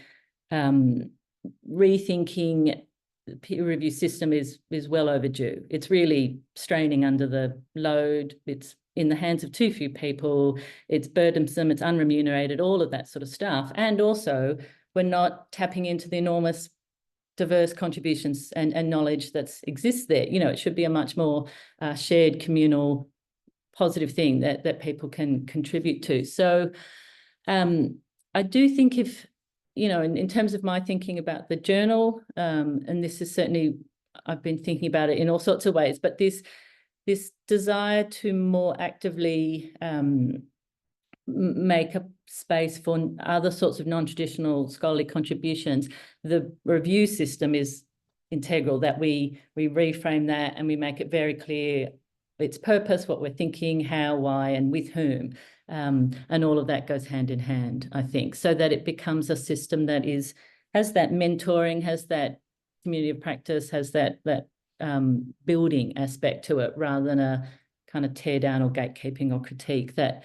rethinking the peer review system is well overdue. It's really straining under the load. It's in the hands of too few people. It's burdensome, it's unremunerated, all of that sort of stuff. And also, we're not tapping into the enormous diverse contributions and knowledge that exists there. You know, it should be a much more shared, communal, positive thing that people can contribute to. So I do think, if, you know, in terms of my thinking about the journal, and this is certainly, I've been thinking about it in all sorts of ways, but this desire to more actively make a space for other sorts of non-traditional scholarly contributions, the review system is integral, that we reframe that and we make it very clear its purpose, what we're thinking, how, why, and with whom. And all of that goes hand in hand, I think, so that it becomes a system that has that mentoring, has that community of practice, has that building aspect to it, rather than a kind of tear down or gatekeeping or critique. That,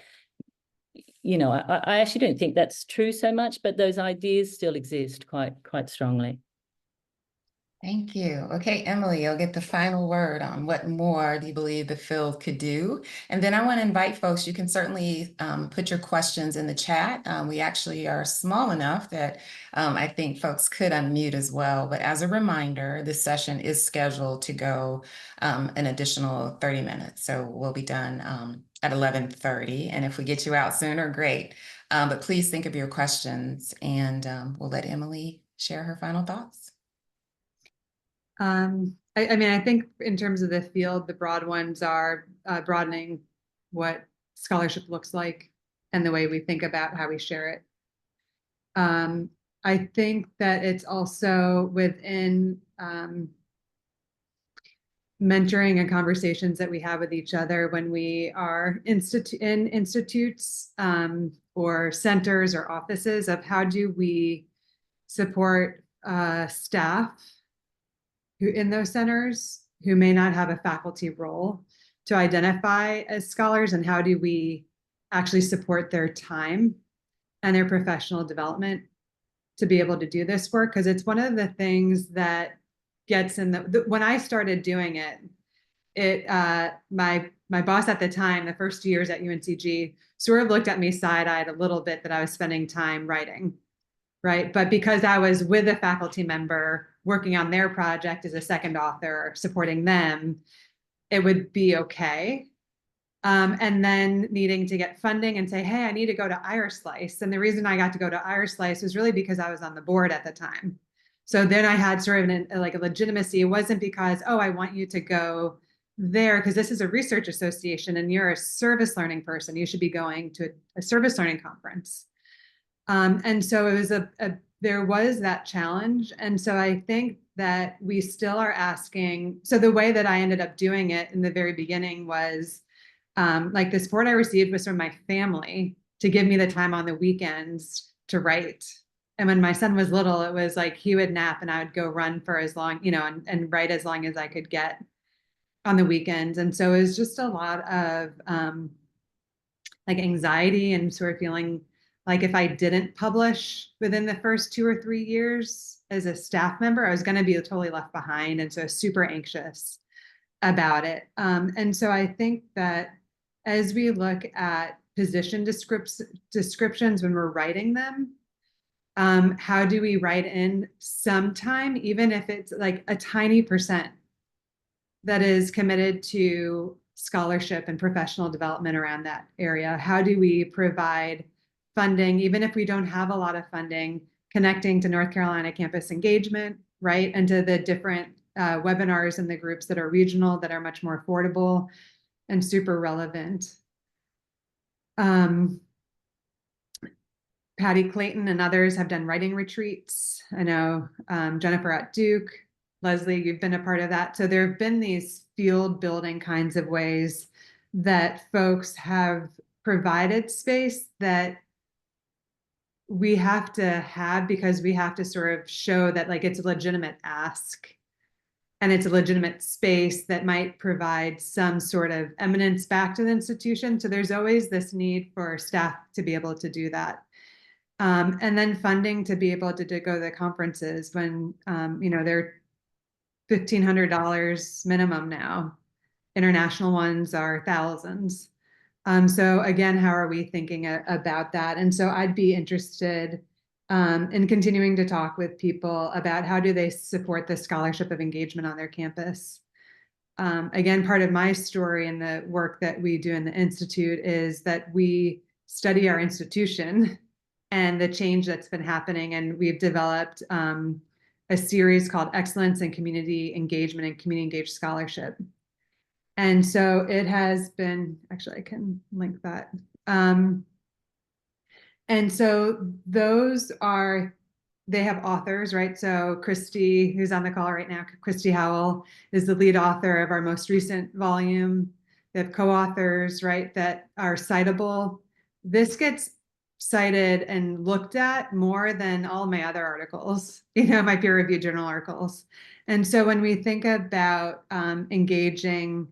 you know, I actually don't think that's true so much, but those ideas still exist quite strongly. Thank you. Okay, Emily, you'll get the final word on what more do you believe the field could do? And then I want to invite folks, you can certainly put your questions in the chat. We actually are small enough that I think folks could unmute as well. But as a reminder, this session is scheduled to go an additional 30 minutes. So we'll be done at 11:30. And if we get you out sooner, great. But please think of your questions, and we'll let Emily share her final thoughts. I mean, I think in terms of the field, the broad ones are broadening what scholarship looks like and the way we think about how we share it. I think that it's also within mentoring and conversations that we have with each other when we are in institutes or centers or offices, of how do we support staff who in those centers who may not have a faculty role to identify as scholars, and how do we actually support their time and their professional development to be able to do this work? Because it's one of the things that gets in when I started doing it, my boss at the time, the first 2 years at UNCG, sort of looked at me side-eyed a little bit that I was spending time writing, right? But because I was with a faculty member working on their project as a second author, supporting them, it would be okay. And then needing to get funding and say, hey, I need to go to IRSlice. And the reason I got to go to IRSlice was really because I was on the board at the time. So then I had sort of like a legitimacy. It wasn't because, oh, I want you to go there because this is a research association and you're a service learning person. You should be going to a service learning conference. And so it was there was that challenge. And so I think that we still are asking. So the way that I ended up doing it in the very beginning was like the support I received was from my family to give me the time on the weekends to write. And when my son was little, it was like he would nap and I would go run for as long, you know, and write as long as I could get on the weekends. And so it was just a lot of like anxiety and sort of feeling like if I didn't publish within the first 2 or 3 years as a staff member, I was going to be totally left behind. And so super anxious about it. And so I think that as we look at position descriptions when we're writing them, how do we write in some time, even if it's like a tiny percent that is committed to scholarship and professional development around that area? How do we provide funding, even if we don't have a lot of funding, connecting to North Carolina campus engagement, right? And to the different webinars and the groups that are regional, that are much more affordable and super relevant. Patty Clayton and others have done writing retreats. I know Jennifer at Duke, Leslie, you've been a part of that. So there have been these field building kinds of ways that folks have provided space that we have to have, because we have to sort of show that like it's a legitimate ask and it's a legitimate space that might provide some sort of eminence back to the institution. So there's always this need for staff to be able to do that. And then funding to be able to go to the conferences when, you know, they're $1,500 minimum now. International ones are thousands. So again, how are we thinking about that? And so I'd be interested in continuing to talk with people about how do they support the scholarship of engagement on their campus. Again, part of my story and the work that we do in the Institute is that we study our institution and the change that's been happening. And we've developed a series called Excellence in Community Engagement and Community Engaged Scholarship. And so it has been, actually I can link that. And so those are, they have authors, right? So Christy, who's on the call right now, Christy Howell is the lead author of our most recent volume. they have co-authors, right, that are citable. This gets cited and looked at more than all my other articles, my peer-reviewed journal articles. And so when we think about engaging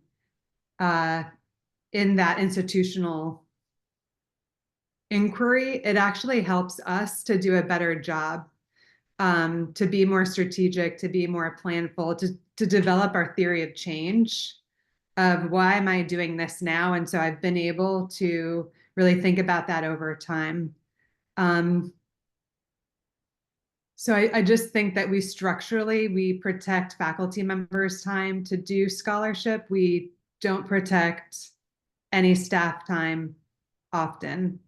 in that institutional inquiry, it actually helps us to do a better job, to be more strategic, to be more planful, to develop our theory of change of why am I doing this now? And so I've been able to really think about that over time. So I just think that we protect faculty members' time to do scholarship. We don't protect any staff time often.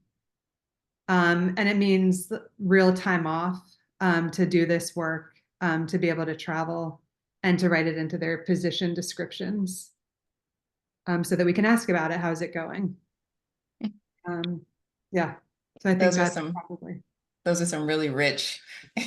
And it means real time off to do this work, to be able to travel and to write it into their position descriptions, so that we can ask about it. How's it going? Yeah, so I think that's probably. Those are some really rich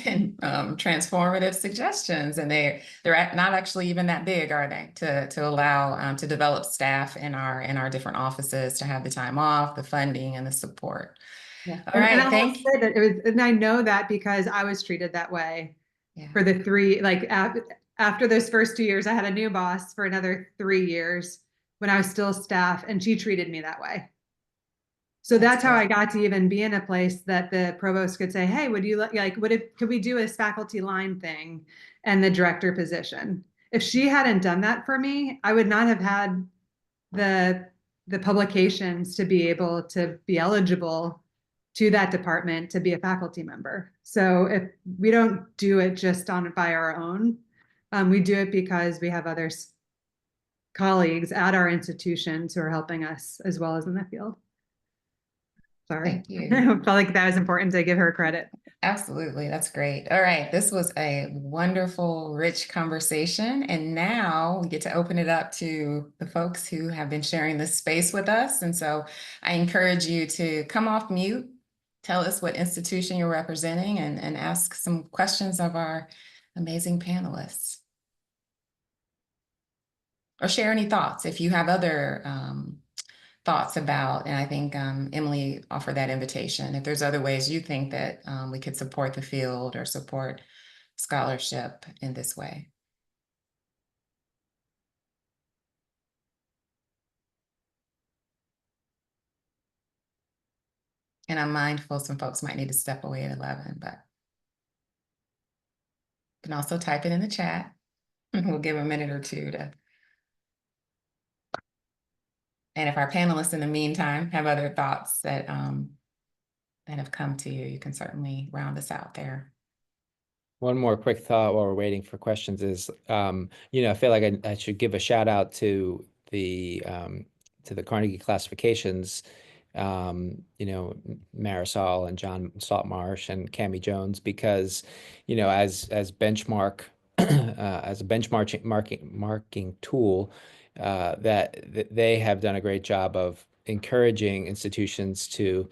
and transformative suggestions, and they're not actually even that big, are they? To allow to develop staff in our different offices to have the time off, the funding, and the support. Yeah. All right, and thank you. And I know that because I was treated that way for the three, like after those first 2 years, I had a new boss for another 3 years when I was still staff, and she treated me that way. So that's how I got to even be in a place that the provost could say, hey, would you could we do this faculty line thing and the director position? If she hadn't done that for me, I would not have had the publications to be able to be eligible to that department to be a faculty member. So if we don't do it just by our own, we do it because we have other colleagues at our institutions who are helping us as well as in the field. Sorry. Thank you. I felt like that was important to give her credit. Absolutely. That's great. All right. This was a wonderful, rich conversation. And now we get to open it up to the folks who have been sharing this space with us. And so I encourage you to come off mute, tell us what institution you're representing, and ask some questions of our amazing panelists. Or share any thoughts if you have other thoughts about, and I think Emily offered that invitation. If there's other ways you think that we could support the field or support scholarship in this way. And I'm mindful some folks might need to step away at 11, but you can also type it in the chat. We'll give a minute or two to. And if our panelists in the meantime have other thoughts that have come to you, you can certainly round us out there. One more quick thought while we're waiting for questions is, I feel like I should give a shout out to the Carnegie classifications, Marisol and John Saltmarsh and Cami Jones, because, as benchmark, as a benchmarking tool, that they have done a great job of encouraging institutions to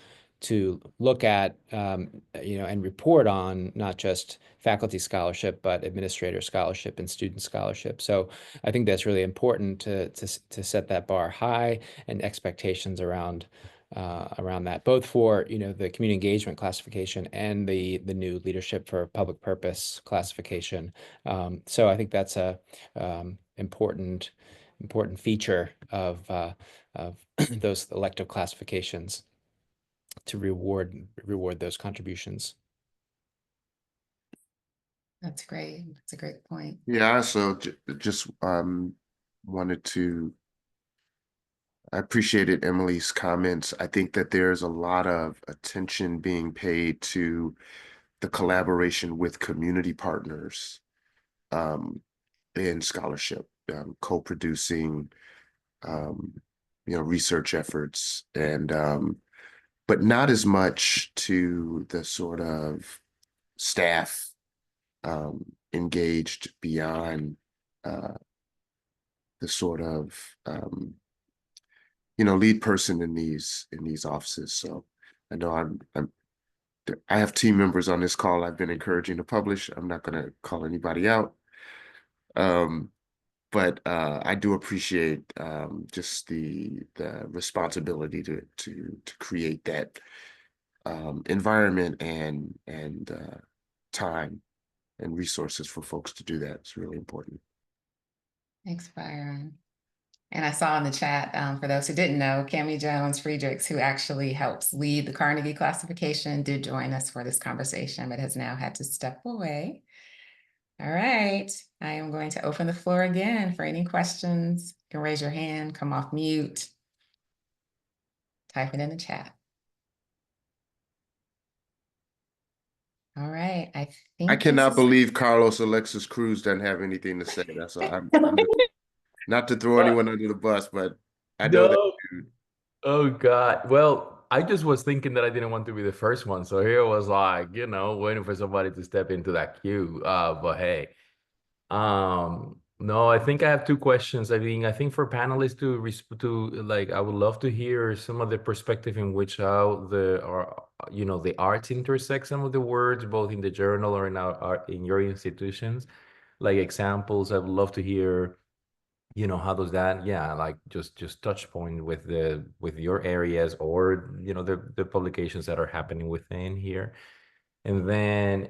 look at, and report on not just faculty scholarship, but administrator scholarship and student scholarship. So I think that's really important to set that bar high and expectations around that, both for, the community engagement classification and the new leadership for public purpose classification. So I think that's a important feature of those elective classifications, to reward those contributions. That's great. That's a great point. Yeah, so just wanted to, I appreciated Emily's comments. I think that there's a lot of attention being paid to the collaboration with community partners in scholarship, co-producing, research efforts, and but not as much to the sort of staff engaged beyond the sort of lead person in these offices. So I know I have team members on this call I've been encouraging to publish. I'm not going to call anybody out. but I do appreciate just the responsibility to create that environment and time and resources for folks to do that. It's really important. Thanks, Byron. And I saw in the chat, for those who didn't know, Cammie Jones-Friedrichs, who actually helps lead the Carnegie classification, did join us for this conversation, but has now had to step away. All right, I am going to open the floor again for any questions. You can raise your hand, come off mute, type it in the chat. All right, I think I cannot believe Carlos Alexis Cruz doesn't have anything to say. That's all. Not to throw anyone under the bus, but I know that dude. Oh God. Well, I just was thinking that I didn't want to be the first one. So here was like, you know, waiting for somebody to step into that queue. But hey, no, I think I have two questions. I mean, I think for panelists like, I would love to hear some of the perspective in which how the arts intersect some of the words, both in the journal or in your institutions, like examples. I would love to hear, how does that, like just touch point with your areas or, the publications that are happening within here. And then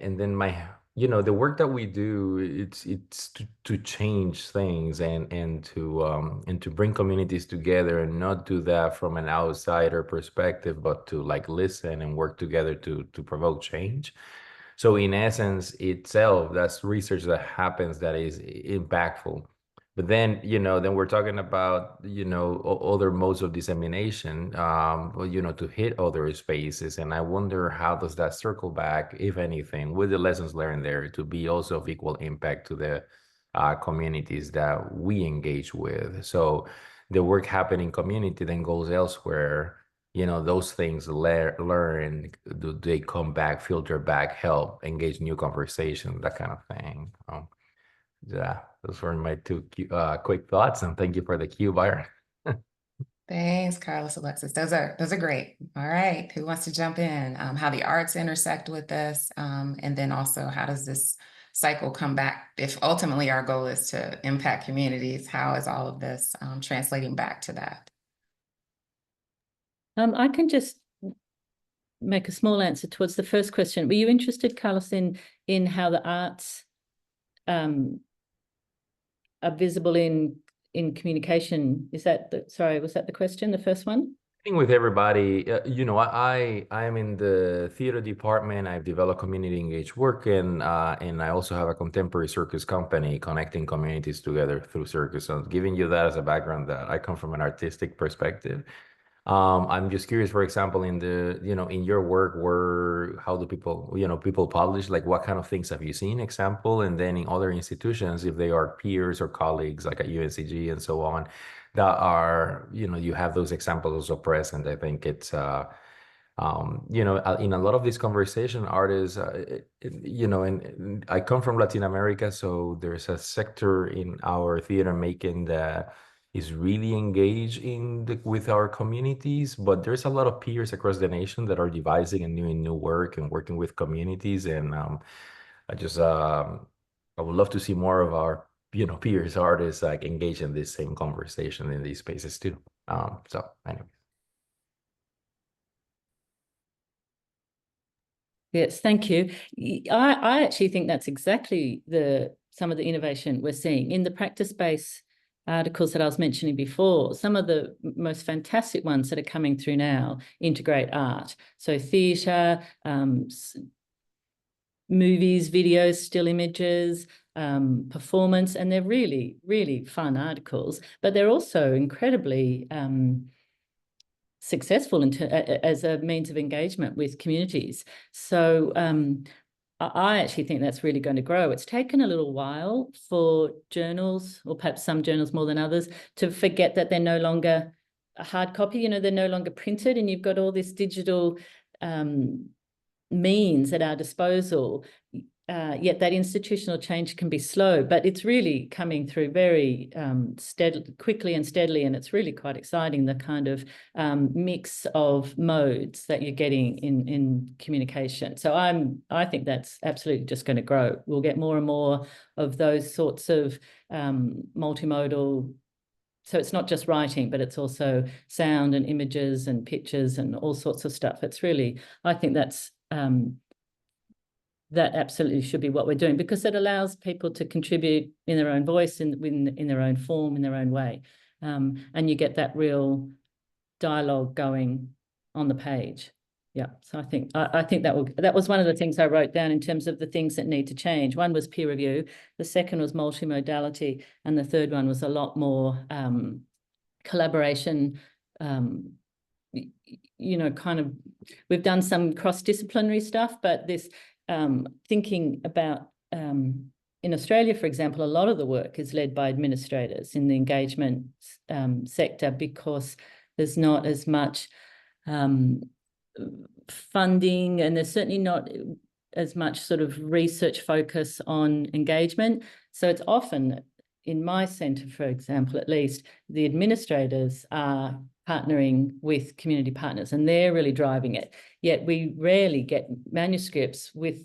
the work that we do, it's to change things and to bring communities together and not do that from an outsider perspective, but to like listen and work together to provoke change. So in essence itself, that's research that happens that is impactful. But then, then we're talking about, other modes of dissemination, to hit other spaces. And I wonder, how does that circle back, if anything, with the lessons learned there to be also of equal impact to the communities that we engage with? So the work happening in community then goes elsewhere. Those things learn, do they come back, filter back, help, engage new conversation, that kind of thing. Yeah, those were my two quick thoughts, and thank you for the cue, Byron. Thanks, Carlos Alexis. Those are great. All right, who wants to jump in? How the arts intersect with this, and then also how does this cycle come back? If ultimately our goal is to impact communities, how is all of this translating back to that? I can just make a small answer towards the first question. Were you interested, Carlos, in how the arts are visible in communication? Was that the question, the first one? I think with everybody, I am in the theater department. I've developed community engaged work, and I also have a contemporary circus company connecting communities together through circus. So giving you that as a background, that I come from an artistic perspective. I'm just curious, for example, in in your work, how do people publish, like what kind of things have you seen, example, and then in other institutions, if they are peers or colleagues like at UNCG and so on, that are, you have those examples also present. I think it's, in a lot of these conversation, artists, and I come from Latin America, so there's a sector in our theater making that is really engaged with our communities, but there's a lot of peers across the nation that are devising and doing new work and working with communities. And I would love to see more of our peers, artists, like engage in this same conversation in these spaces too. So anyway. Yes, thank you. I actually think that's exactly some of the innovation we're seeing in the practice-based articles that I was mentioning before. Some of the most fantastic ones that are coming through now integrate art. So theatre, movies, videos, still images, performance, and they're really, really fun articles, but they're also incredibly successful as a means of engagement with communities. So I actually think that's really going to grow. It's taken a little while for journals, or perhaps some journals more than others, to forget that they're no longer a hard copy, they're no longer printed, and you've got all this digital means at our disposal. yet that institutional change can be slow, but it's really coming through very quickly and steadily, and it's really quite exciting, the kind of mix of modes that you're getting in communication. So I think that's absolutely just going to grow. We'll get more and more of those sorts of multimodal. So it's not just writing, but it's also sound and images and pictures and all sorts of stuff. It's really, I think that's that absolutely should be what we're doing, because it allows people to contribute in their own voice, in their own form, in their own way. And you get that real dialogue going on the page. Yeah, so I think that was one of the things I wrote down in terms of the things that need to change. One was peer review, the second was multimodality, and the third one was a lot more collaboration. You know, kind of, we've done some cross-disciplinary stuff, but this thinking about in Australia, for example, a lot of the work is led by administrators in the engagement sector, because there's not as much funding, and there's certainly not as much sort of research focus on engagement. So it's often, in my centre, for example, at least, the administrators are partnering with community partners, and they're really driving it. Yet we rarely get manuscripts with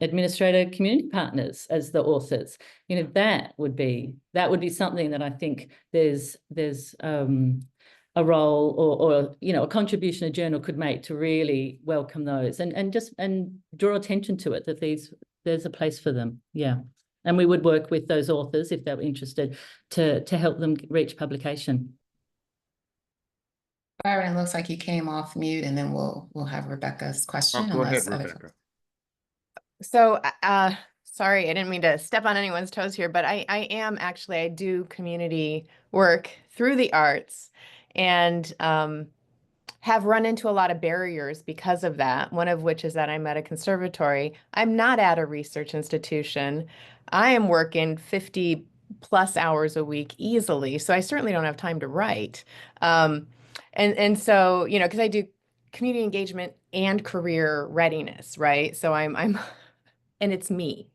administrator community partners as the authors. You know, that would be something that I think there's a role or you know, a contribution a journal could make to really welcome those and draw attention to it, that there's a place for them. Yeah. And we would work with those authors if they were interested to help them reach publication. Byron, it looks like you came off mute, and then we'll have Rebecca's question. Go ahead, other Rebecca. So, sorry, I didn't mean to step on anyone's toes here, but I do community work through the arts, and have run into a lot of barriers because of that. One of which is that I'm at a conservatory. I'm not at a research institution. I am working 50 plus hours a week easily, so I certainly don't have time to write. And so, you know, because I do community engagement and career readiness, right? So I'm and it's me.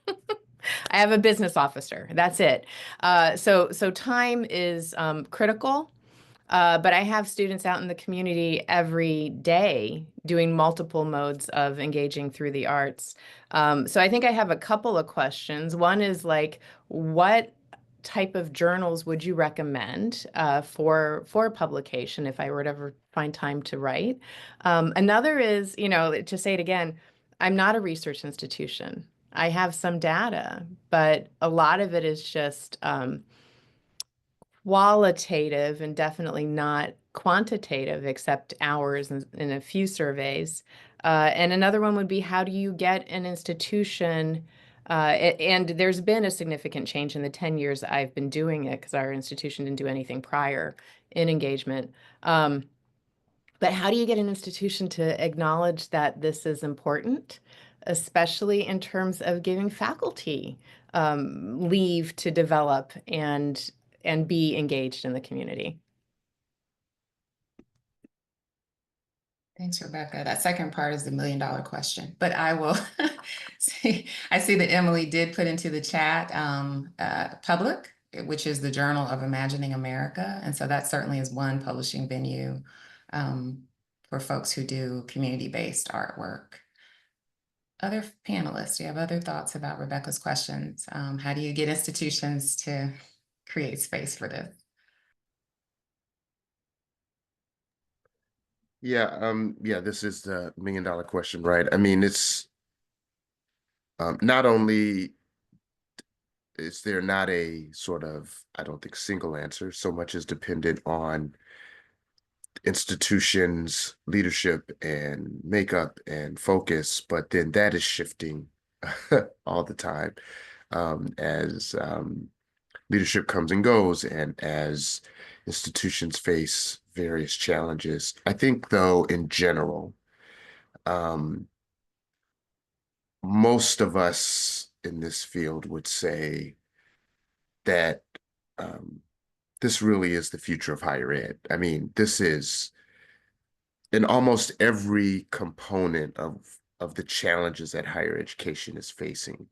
I have a business officer. That's it. So time is critical. But I have students out in the community every day doing multiple modes of engaging through the arts. So I think I have a couple of questions. One is like, what type of journals would you recommend for publication if I were to ever find time to write? Another is, you know, to say it again, I'm not a research institution. I have some data, but a lot of it is just qualitative and definitely not quantitative, except hours in a few surveys. And another one would be, how do you get an institution? And there's been a significant change in the 10 years I've been doing it, because our institution didn't do anything prior in engagement. But how do you get an institution to acknowledge that this is important, especially in terms of giving faculty leave to develop and be engaged in the community? Thanks, Rebecca. That second part is the $1 million question, but I will I see that Emily did put into the chat Public, which is the Journal of Imagining America. And so that certainly is one publishing venue for folks who do community-based artwork. Other panelists, do you have other thoughts about Rebecca's questions? How do you get institutions to create space for this? Yeah, this is the $1 million question, right? I mean, it's not only is there not a sort of, I don't think, single answer, so much is dependent on institutions, leadership, and makeup and focus, but then that is shifting all the time as leadership comes and goes, and as institutions face various challenges. I think, though, in general, most of us in this field would say that this really is the future of higher ed. I mean, this is in almost every component of of the challenges that higher education is facing.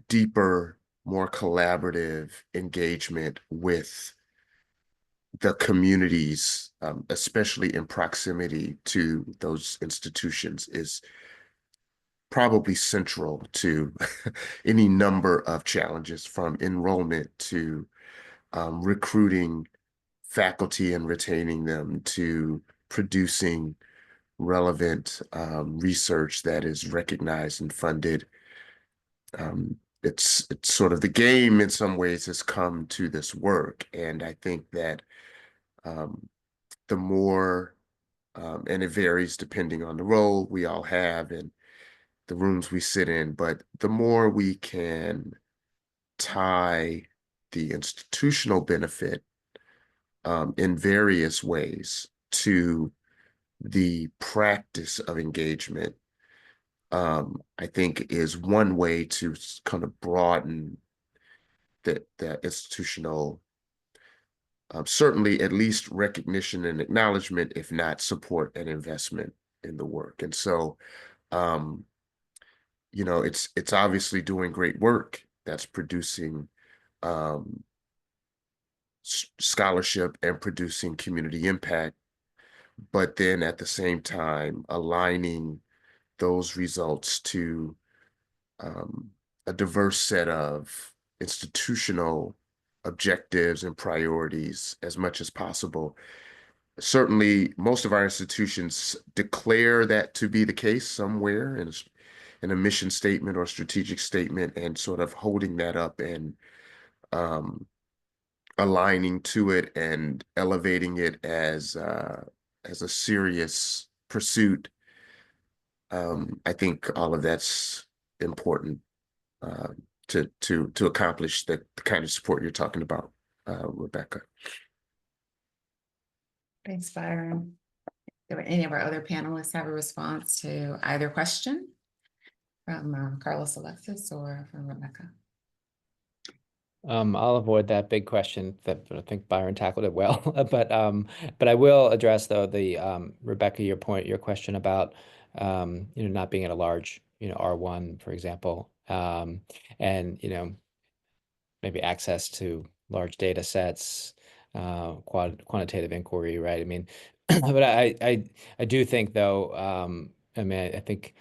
Deeper, more collaborative engagement with the communities, especially in proximity to those institutions, is probably central to any number of challenges, from enrollment to recruiting faculty and retaining them, to producing relevant research that is recognized and funded. It's sort of the game in some ways has come to this work. And I think that the more, and it varies depending on the role we all have and the rooms we sit in, but the more we can tie the institutional benefit in various ways to the practice of engagement, I think is one way to kind of broaden the institutional, certainly at least recognition and acknowledgement, if not support and investment in the work. And so, you know, it's obviously doing great work that's producing scholarship and producing community impact, but then at the same time aligning those results to a diverse set of institutional objectives and priorities as much as possible. Certainly, most of our institutions declare that to be the case somewhere in a mission statement or strategic statement, and sort of holding that up and aligning to it and elevating it as a serious pursuit. I think all of that's important to accomplish the kind of support you're talking about, Rebecca. Thanks, Byron. Do any of our other panelists have a response to either question from Carlos, Alexis, or from Rebecca? I'll avoid that big question that I think Byron tackled it well, but I will address though the Rebecca, your question about not being at a large R1, for example, and maybe access to large data sets, quantitative inquiry, right? I mean, but I do think though, I mean, I think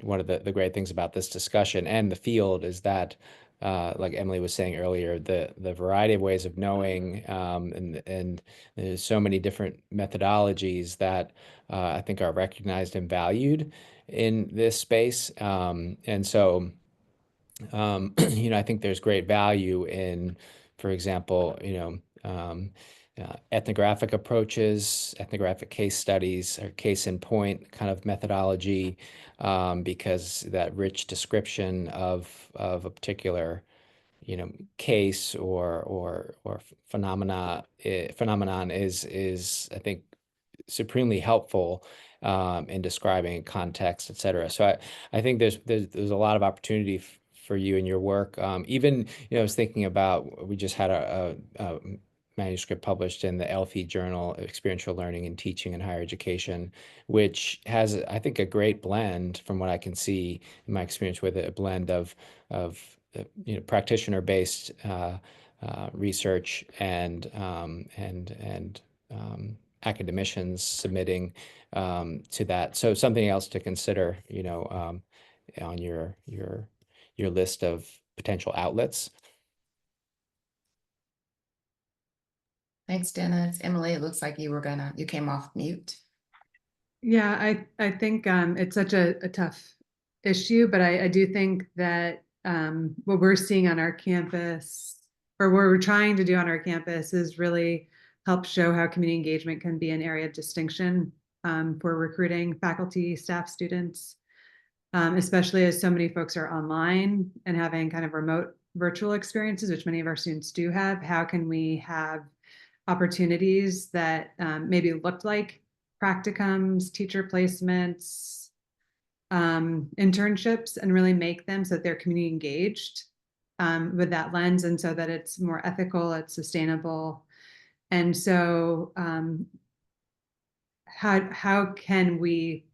one of the great things about this discussion and the field is that, like Emily was saying earlier, the variety of ways of knowing, and there's so many different methodologies that I think are recognized and valued in this space, and so I think there's great value in, for example, ethnographic approaches, ethnographic case studies, or case in point kind of methodology, because that rich description of a particular case or phenomenon is I think supremely helpful in describing context, et cetera. So I think there's a lot of opportunity for you in your work. Even, I was thinking about, we just had a manuscript published in the ELFI journal, Experiential Learning and Teaching in Higher Education, which has, I think, a great blend, from what I can see in my experience with it, a blend of practitioner-based research and academicians submitting to that. So something else to consider, on your list of potential outlets. Thanks, Dennis. Emily, it looks like you came off mute. Yeah, I think it's such a tough issue, but I do think that what we're seeing on our campus, or what we're trying to do on our campus, is really help show how community engagement can be an area of distinction for recruiting faculty, staff, students, especially as so many folks are online and having kind of remote virtual experiences, which many of our students do have. How can we have opportunities that maybe looked like practicums, teacher placements, internships, and really make them so that they're community engaged with that lens, and so that it's more ethical, it's sustainable. And so how can we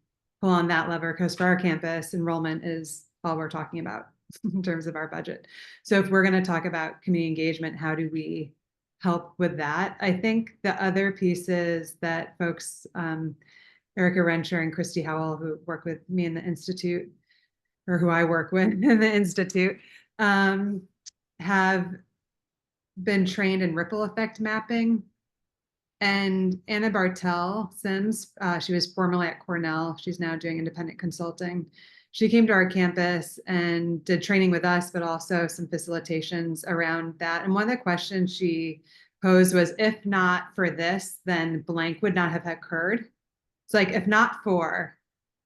pull on that lever, because for our campus, enrollment is all we're talking about in terms of our budget. So if we're going to talk about community engagement, how do we help with that? I think the other pieces that folks, Erica Rencher and Christy Howell, who work with me in the Institute, or who I work with in the Institute, have been trained in ripple effect mapping. And Anna Bartel Sims, she was formerly at Cornell. She's now doing independent consulting. She came to our campus and did training with us, but also some facilitations around that. And one of the questions she posed was, if not for this, then blank would not have occurred. It's like, if not for,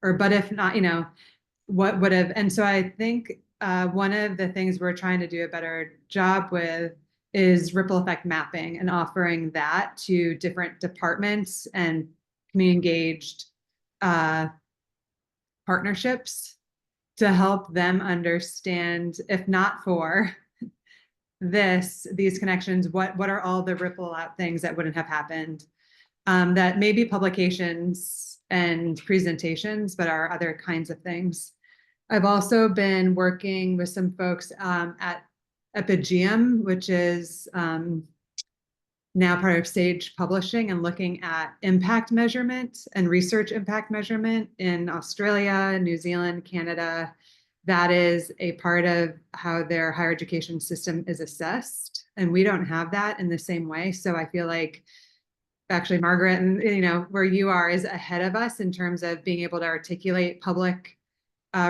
or but if not, you know, what would have. And so I think one of the things we're trying to do a better job with is ripple effect mapping and offering that to different departments and community engaged partnerships to help them understand, if not for these connections, what are all the ripple out things that wouldn't have happened, that may be publications and presentations, but are other kinds of things. I've also been working with some folks at Epigeum, which is now part of Sage Publishing, and looking at impact measurement and research impact measurement in Australia, New Zealand, Canada. That is a part of how their higher education system is assessed. And we don't have that in the same way. So I feel like actually Margaret, and you know, where you are is ahead of us in terms of being able to articulate public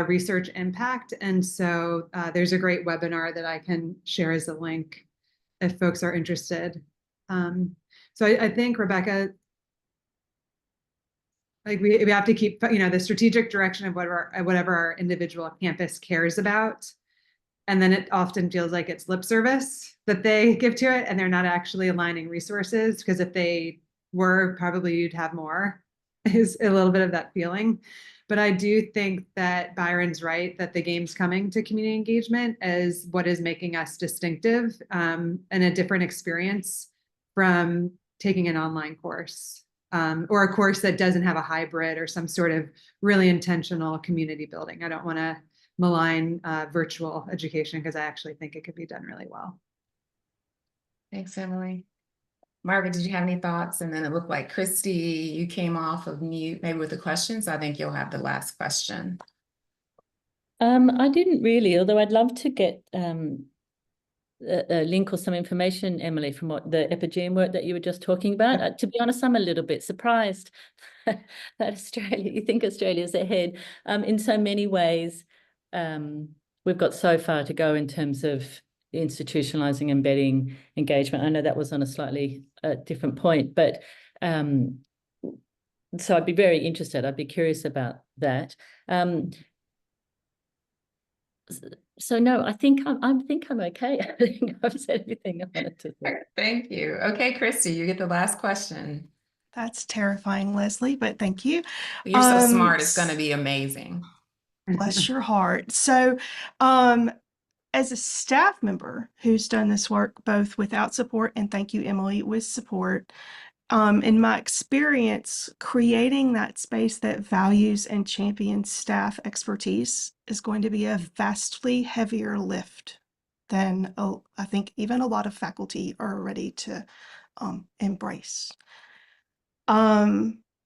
research impact. And so there's a great webinar that I can share as a link if folks are interested. So I think, Rebecca, like we have to keep, you know, the strategic direction of whatever our individual campus cares about. And then it often feels like it's lip service that they give to it, and they're not actually aligning resources, because if they were, probably you'd have more, is a little bit of that feeling. But I do think that Byron's right, that the game's coming to community engagement as what is making us distinctive, and a different experience from taking an online course, or a course that doesn't have a hybrid or some sort of really intentional community building. I don't want to malign virtual education, because I actually think it could be done really well. Thanks, Emily. Margaret, did you have any thoughts? And then it looked like Christy, you came off of mute, maybe with the questions. I think you'll have the last question. I didn't really, although I'd love to get a link or some information, Emily, from what the Epigeum work that you were just talking about. To be honest, I'm a little bit surprised that Australia, you think Australia's ahead. In so many ways, we've got so far to go in terms of institutionalizing, embedding engagement. I know that was on a slightly different point, but so I'd be very interested. I'd be curious about that. So no, I think I'm okay. I think I've said everything I wanted to say. Thank you. Okay, Christy, you get the last question. That's terrifying, Leslie, but thank you. You're so smart. It's going to be amazing. Bless your heart. So, as a staff member who's done this work both without support, and thank you, Emily, with support, in my experience, creating that space that values and champions staff expertise is going to be a vastly heavier lift than I think even a lot of faculty are ready to embrace.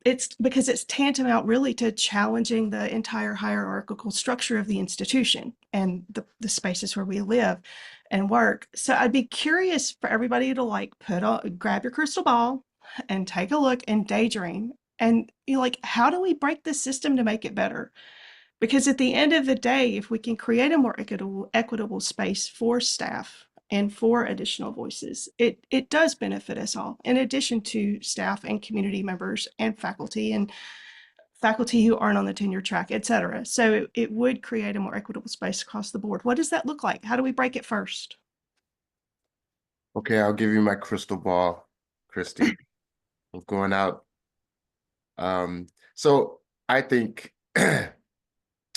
It's because it's tantamount really to challenging the entire hierarchical structure of the institution and the spaces where we live and work. So I'd be curious for everybody to like grab your crystal ball and take a look and daydream, and you know, like, how do we break the system to make it better? Because at the end of the day, if we can create a more equitable space for staff and for additional voices, it does benefit us all, in addition to staff and community members and faculty who aren't on the tenure track, et cetera. So it would create a more equitable space across the board. What does that look like? How do we break it first? Okay, I'll give you my crystal ball, Christy. I'm going out. So I think, and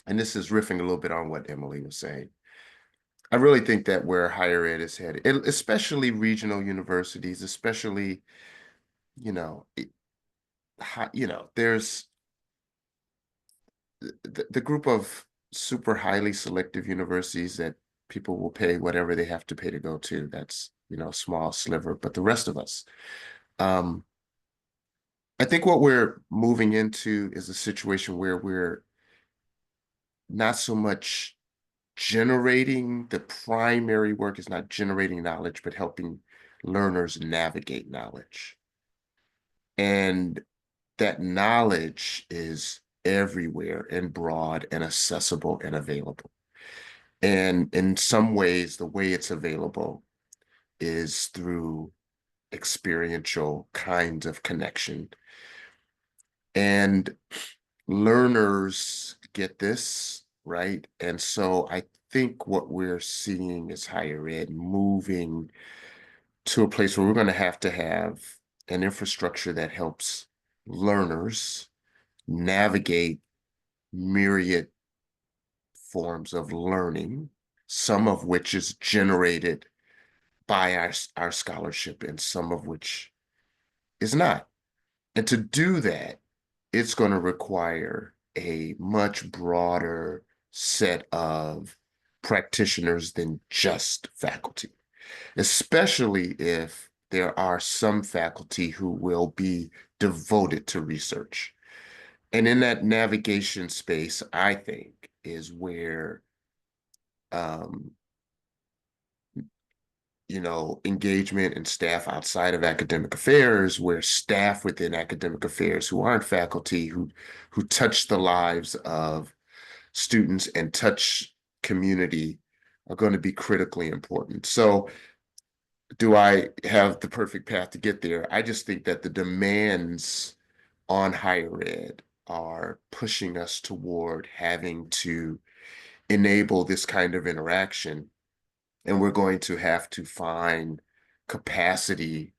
this is riffing a little bit on what Emily was saying, I really think that where higher ed is headed, especially regional universities, especially, there's the group of super highly selective universities that people will pay whatever they have to pay to go to, that's, you know, a small sliver, but the rest of us, I think what we're moving into is a situation where we're not so much generating, the primary work is not generating knowledge, but helping learners navigate knowledge. And that knowledge is everywhere and broad and accessible and available. And in some ways, the way it's available is through experiential kinds of connection. And learners get this, right? And so I think what we're seeing is higher ed moving to a place where we're going to have an infrastructure that helps learners navigate myriad forms of learning, some of which is generated by our scholarship and some of which is not. And to do that, it's going to require a much broader set of practitioners than just faculty, especially if there are some faculty who will be devoted to research. And in that navigation space, I think, is where you know, engagement and staff outside of academic affairs, where staff within academic affairs who aren't faculty, who touch the lives of students and touch community, are going to be critically important. So do I have the perfect path to get there? I just think that the demands on higher ed are pushing us toward having to enable this kind of interaction. And we're going to have to find capacity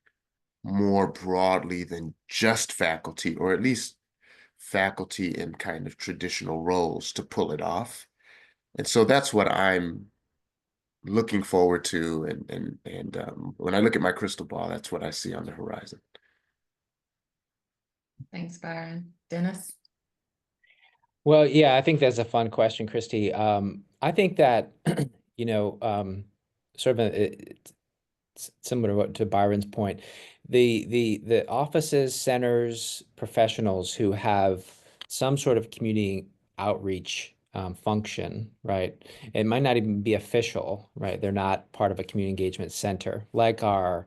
more broadly than just faculty, or at least faculty in kind of traditional roles, to pull it off. And so that's what I'm looking forward to. And when I look at my crystal ball, that's what I see on the horizon. Thanks, Byron. Dennis? Well, yeah, I think that's a fun question, Christy. I think that, you know, sort of it's similar to Byron's point, the offices, centers, professionals who have some sort of community outreach function, right? It might not even be official, right? They're not part of a community engagement center, like our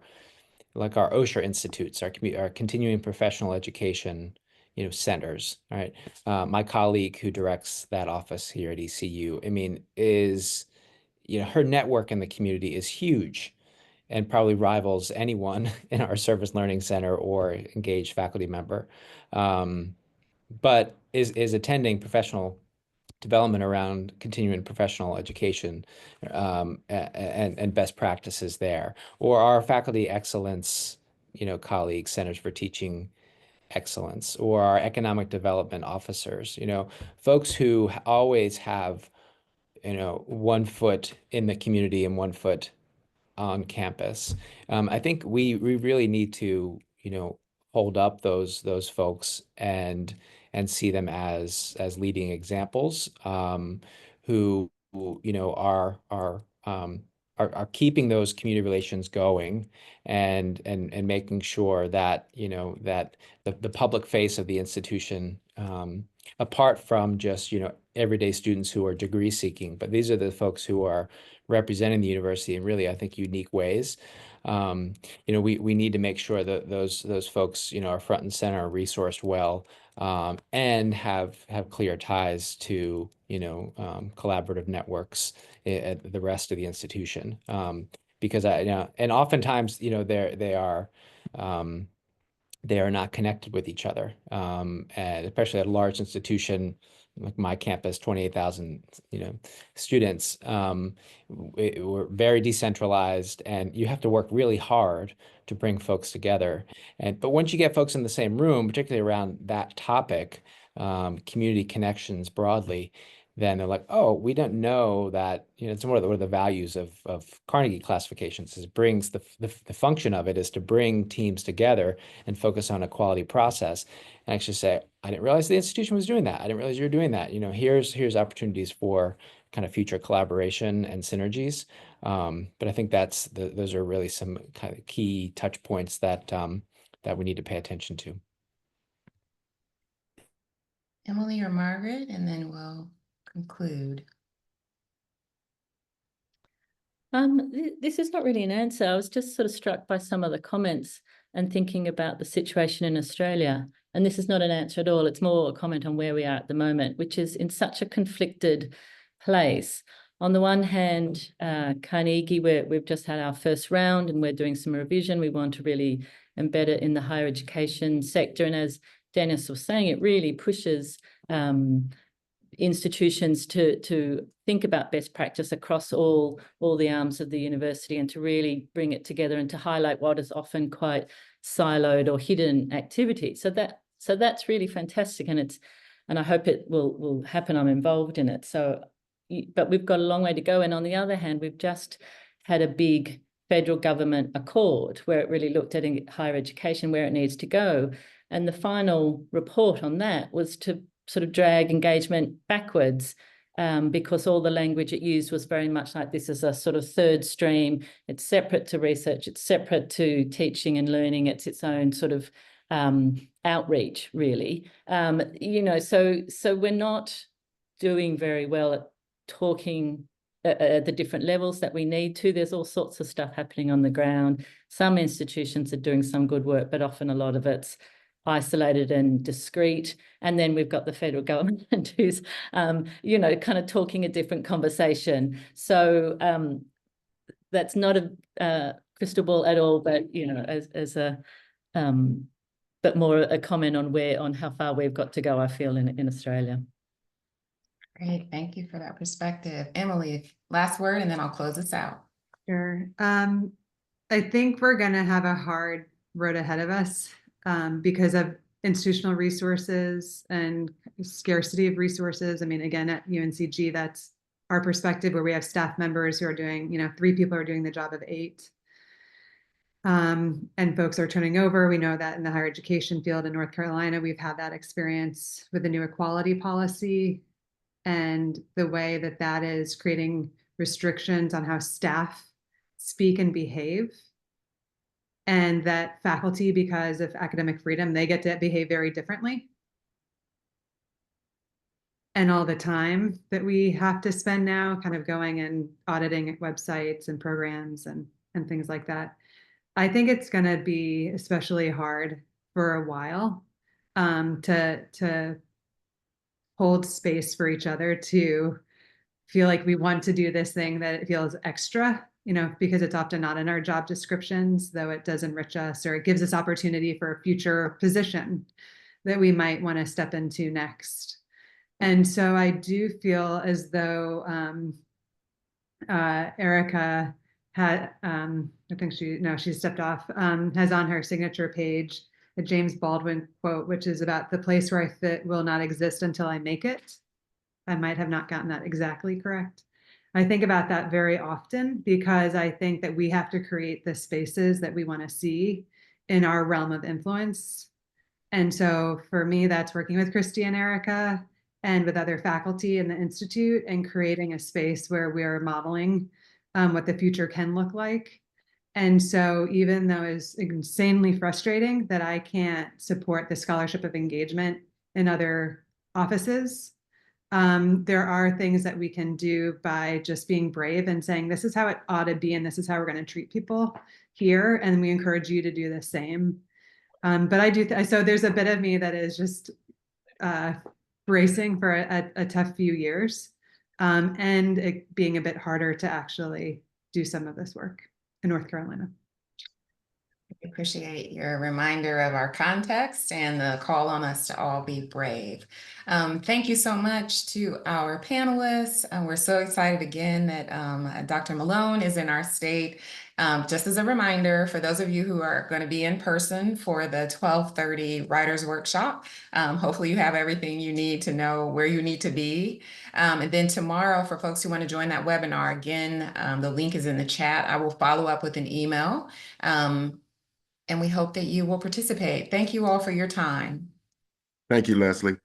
OSHA institutes, our continuing professional education, you know, centers, right? My colleague who directs that office here at ECU, I mean, you know, her network in the community is huge and probably rivals anyone in our service learning center or engaged faculty member, but is attending professional development around continuing professional education and best practices there, or our faculty excellence, you know, colleagues, centers for teaching excellence, or our economic development officers, you know, folks who always have, you know, one foot in the community and one foot on campus. I think we really need to, you know, hold up those folks and see them as leading examples, who, you know, are keeping those community relations going and making sure that, you know, that the public face of the institution, apart from just, you know, everyday students who are degree seeking, but these are the folks who are representing the university in really, I think, unique ways. You know, we need to make sure that those folks, you know, are front and center, are resourced well, and have clear ties to, you know, collaborative networks at the rest of the institution. Because you know, and oftentimes, you know, they are not connected with each other, and especially at a large institution like my campus, 28,000, you know, students. We're very decentralized, and you have to work really hard to bring folks together. But once you get folks in the same room, particularly around that topic, community connections broadly, then they're like, oh, we don't know that, it's one of the values of Carnegie classifications is brings the function of it is to bring teams together and focus on a quality process and actually say, I didn't realize the institution was doing that. I didn't realize you were doing that. Here's opportunities for kind of future collaboration and synergies. But I think those are really some kind of key touch points that we need to pay attention to. Emily or Margaret, and then we'll conclude. This is not really an answer. I was just sort of struck by some of the comments and thinking about the situation in Australia. And this is not an answer at all. It's more a comment on where we are at the moment, which is in such a conflicted place. On the one hand, Carnegie, we've just had our first round and we're doing some revision. We want to really embed it in the higher education sector. And as Dennis was saying, it really pushes institutions to think about best practice across all the arms of the university and to really bring it together and to highlight what is often quite siloed or hidden activity. So that's really fantastic, and I hope it will happen. I'm involved in it. But we've got a long way to go. And on the other hand, we've just had a big federal government accord where it really looked at higher education, where it needs to go. And the final report on that was to sort of drag engagement backwards because all the language it used was very much like this is a sort of third stream. It's separate to research. It's separate to teaching and learning. It's its own sort of outreach, really. So we're not doing very well at talking at the different levels that we need to. There's all sorts of stuff happening on the ground. Some institutions are doing some good work, but often a lot of it's isolated and discrete. And then we've got the federal government who's, kind of talking a different conversation. So that's not a crystal ball at all, but, but more a comment on how far we've got to go, I feel, in Australia. Great, thank you for that perspective. Emily, last word, and then I'll close this out. Sure. I think we're going to have a hard road ahead of us because of institutional resources and scarcity of resources. I mean, again, at UNCG, that's our perspective, where we have staff members who are doing, 3 people are doing the job of 8. And folks are turning over. We know that in the higher education field in North Carolina, we've had that experience with the new equality policy and the way that is creating restrictions on how staff speak and behave. And that faculty, because of academic freedom, they get to behave very differently. And all the time that we have to spend now kind of going and auditing websites and programs and things like that. I think it's going to be especially hard for a while to hold space for each other, to feel like we want to do this thing that it feels extra, because it's often not in our job descriptions, though it does enrich us, or it gives us opportunity for a future position that we might want to step into next. And so I do feel as though Erica had, I think she stepped off, has on her signature page a James Baldwin quote, which is about the place where I fit will not exist until I make it. I might have not gotten that exactly correct. I think about that very often because I think that we have to create the spaces that we want to see in our realm of influence. And so for me, that's working with Christy and Erica and with other faculty in the Institute and creating a space where we are modeling what the future can look like. And so even though it's insanely frustrating that I can't support the scholarship of engagement in other offices, there are things that we can do by just being brave and saying, this is how it ought to be, and this is how we're going to treat people here. And we encourage you to do the same. But I do, so there's a bit of me that is just bracing for a tough few years and it being a bit harder to actually do some of this work in North Carolina. Appreciate your reminder of our context and the call on us to all be brave. Thank you so much to our panelists. We're so excited again that Dr. Malone is in our state. Just as a reminder, for those of you who are going to be in person for the 12:30 Writers Workshop, hopefully you have everything you need to know where you need to be. And then tomorrow, for folks who want to join that webinar, again, the link is in the chat. I will follow up with an email. And we hope that you will participate. Thank you all for your time. Thank you, Leslie.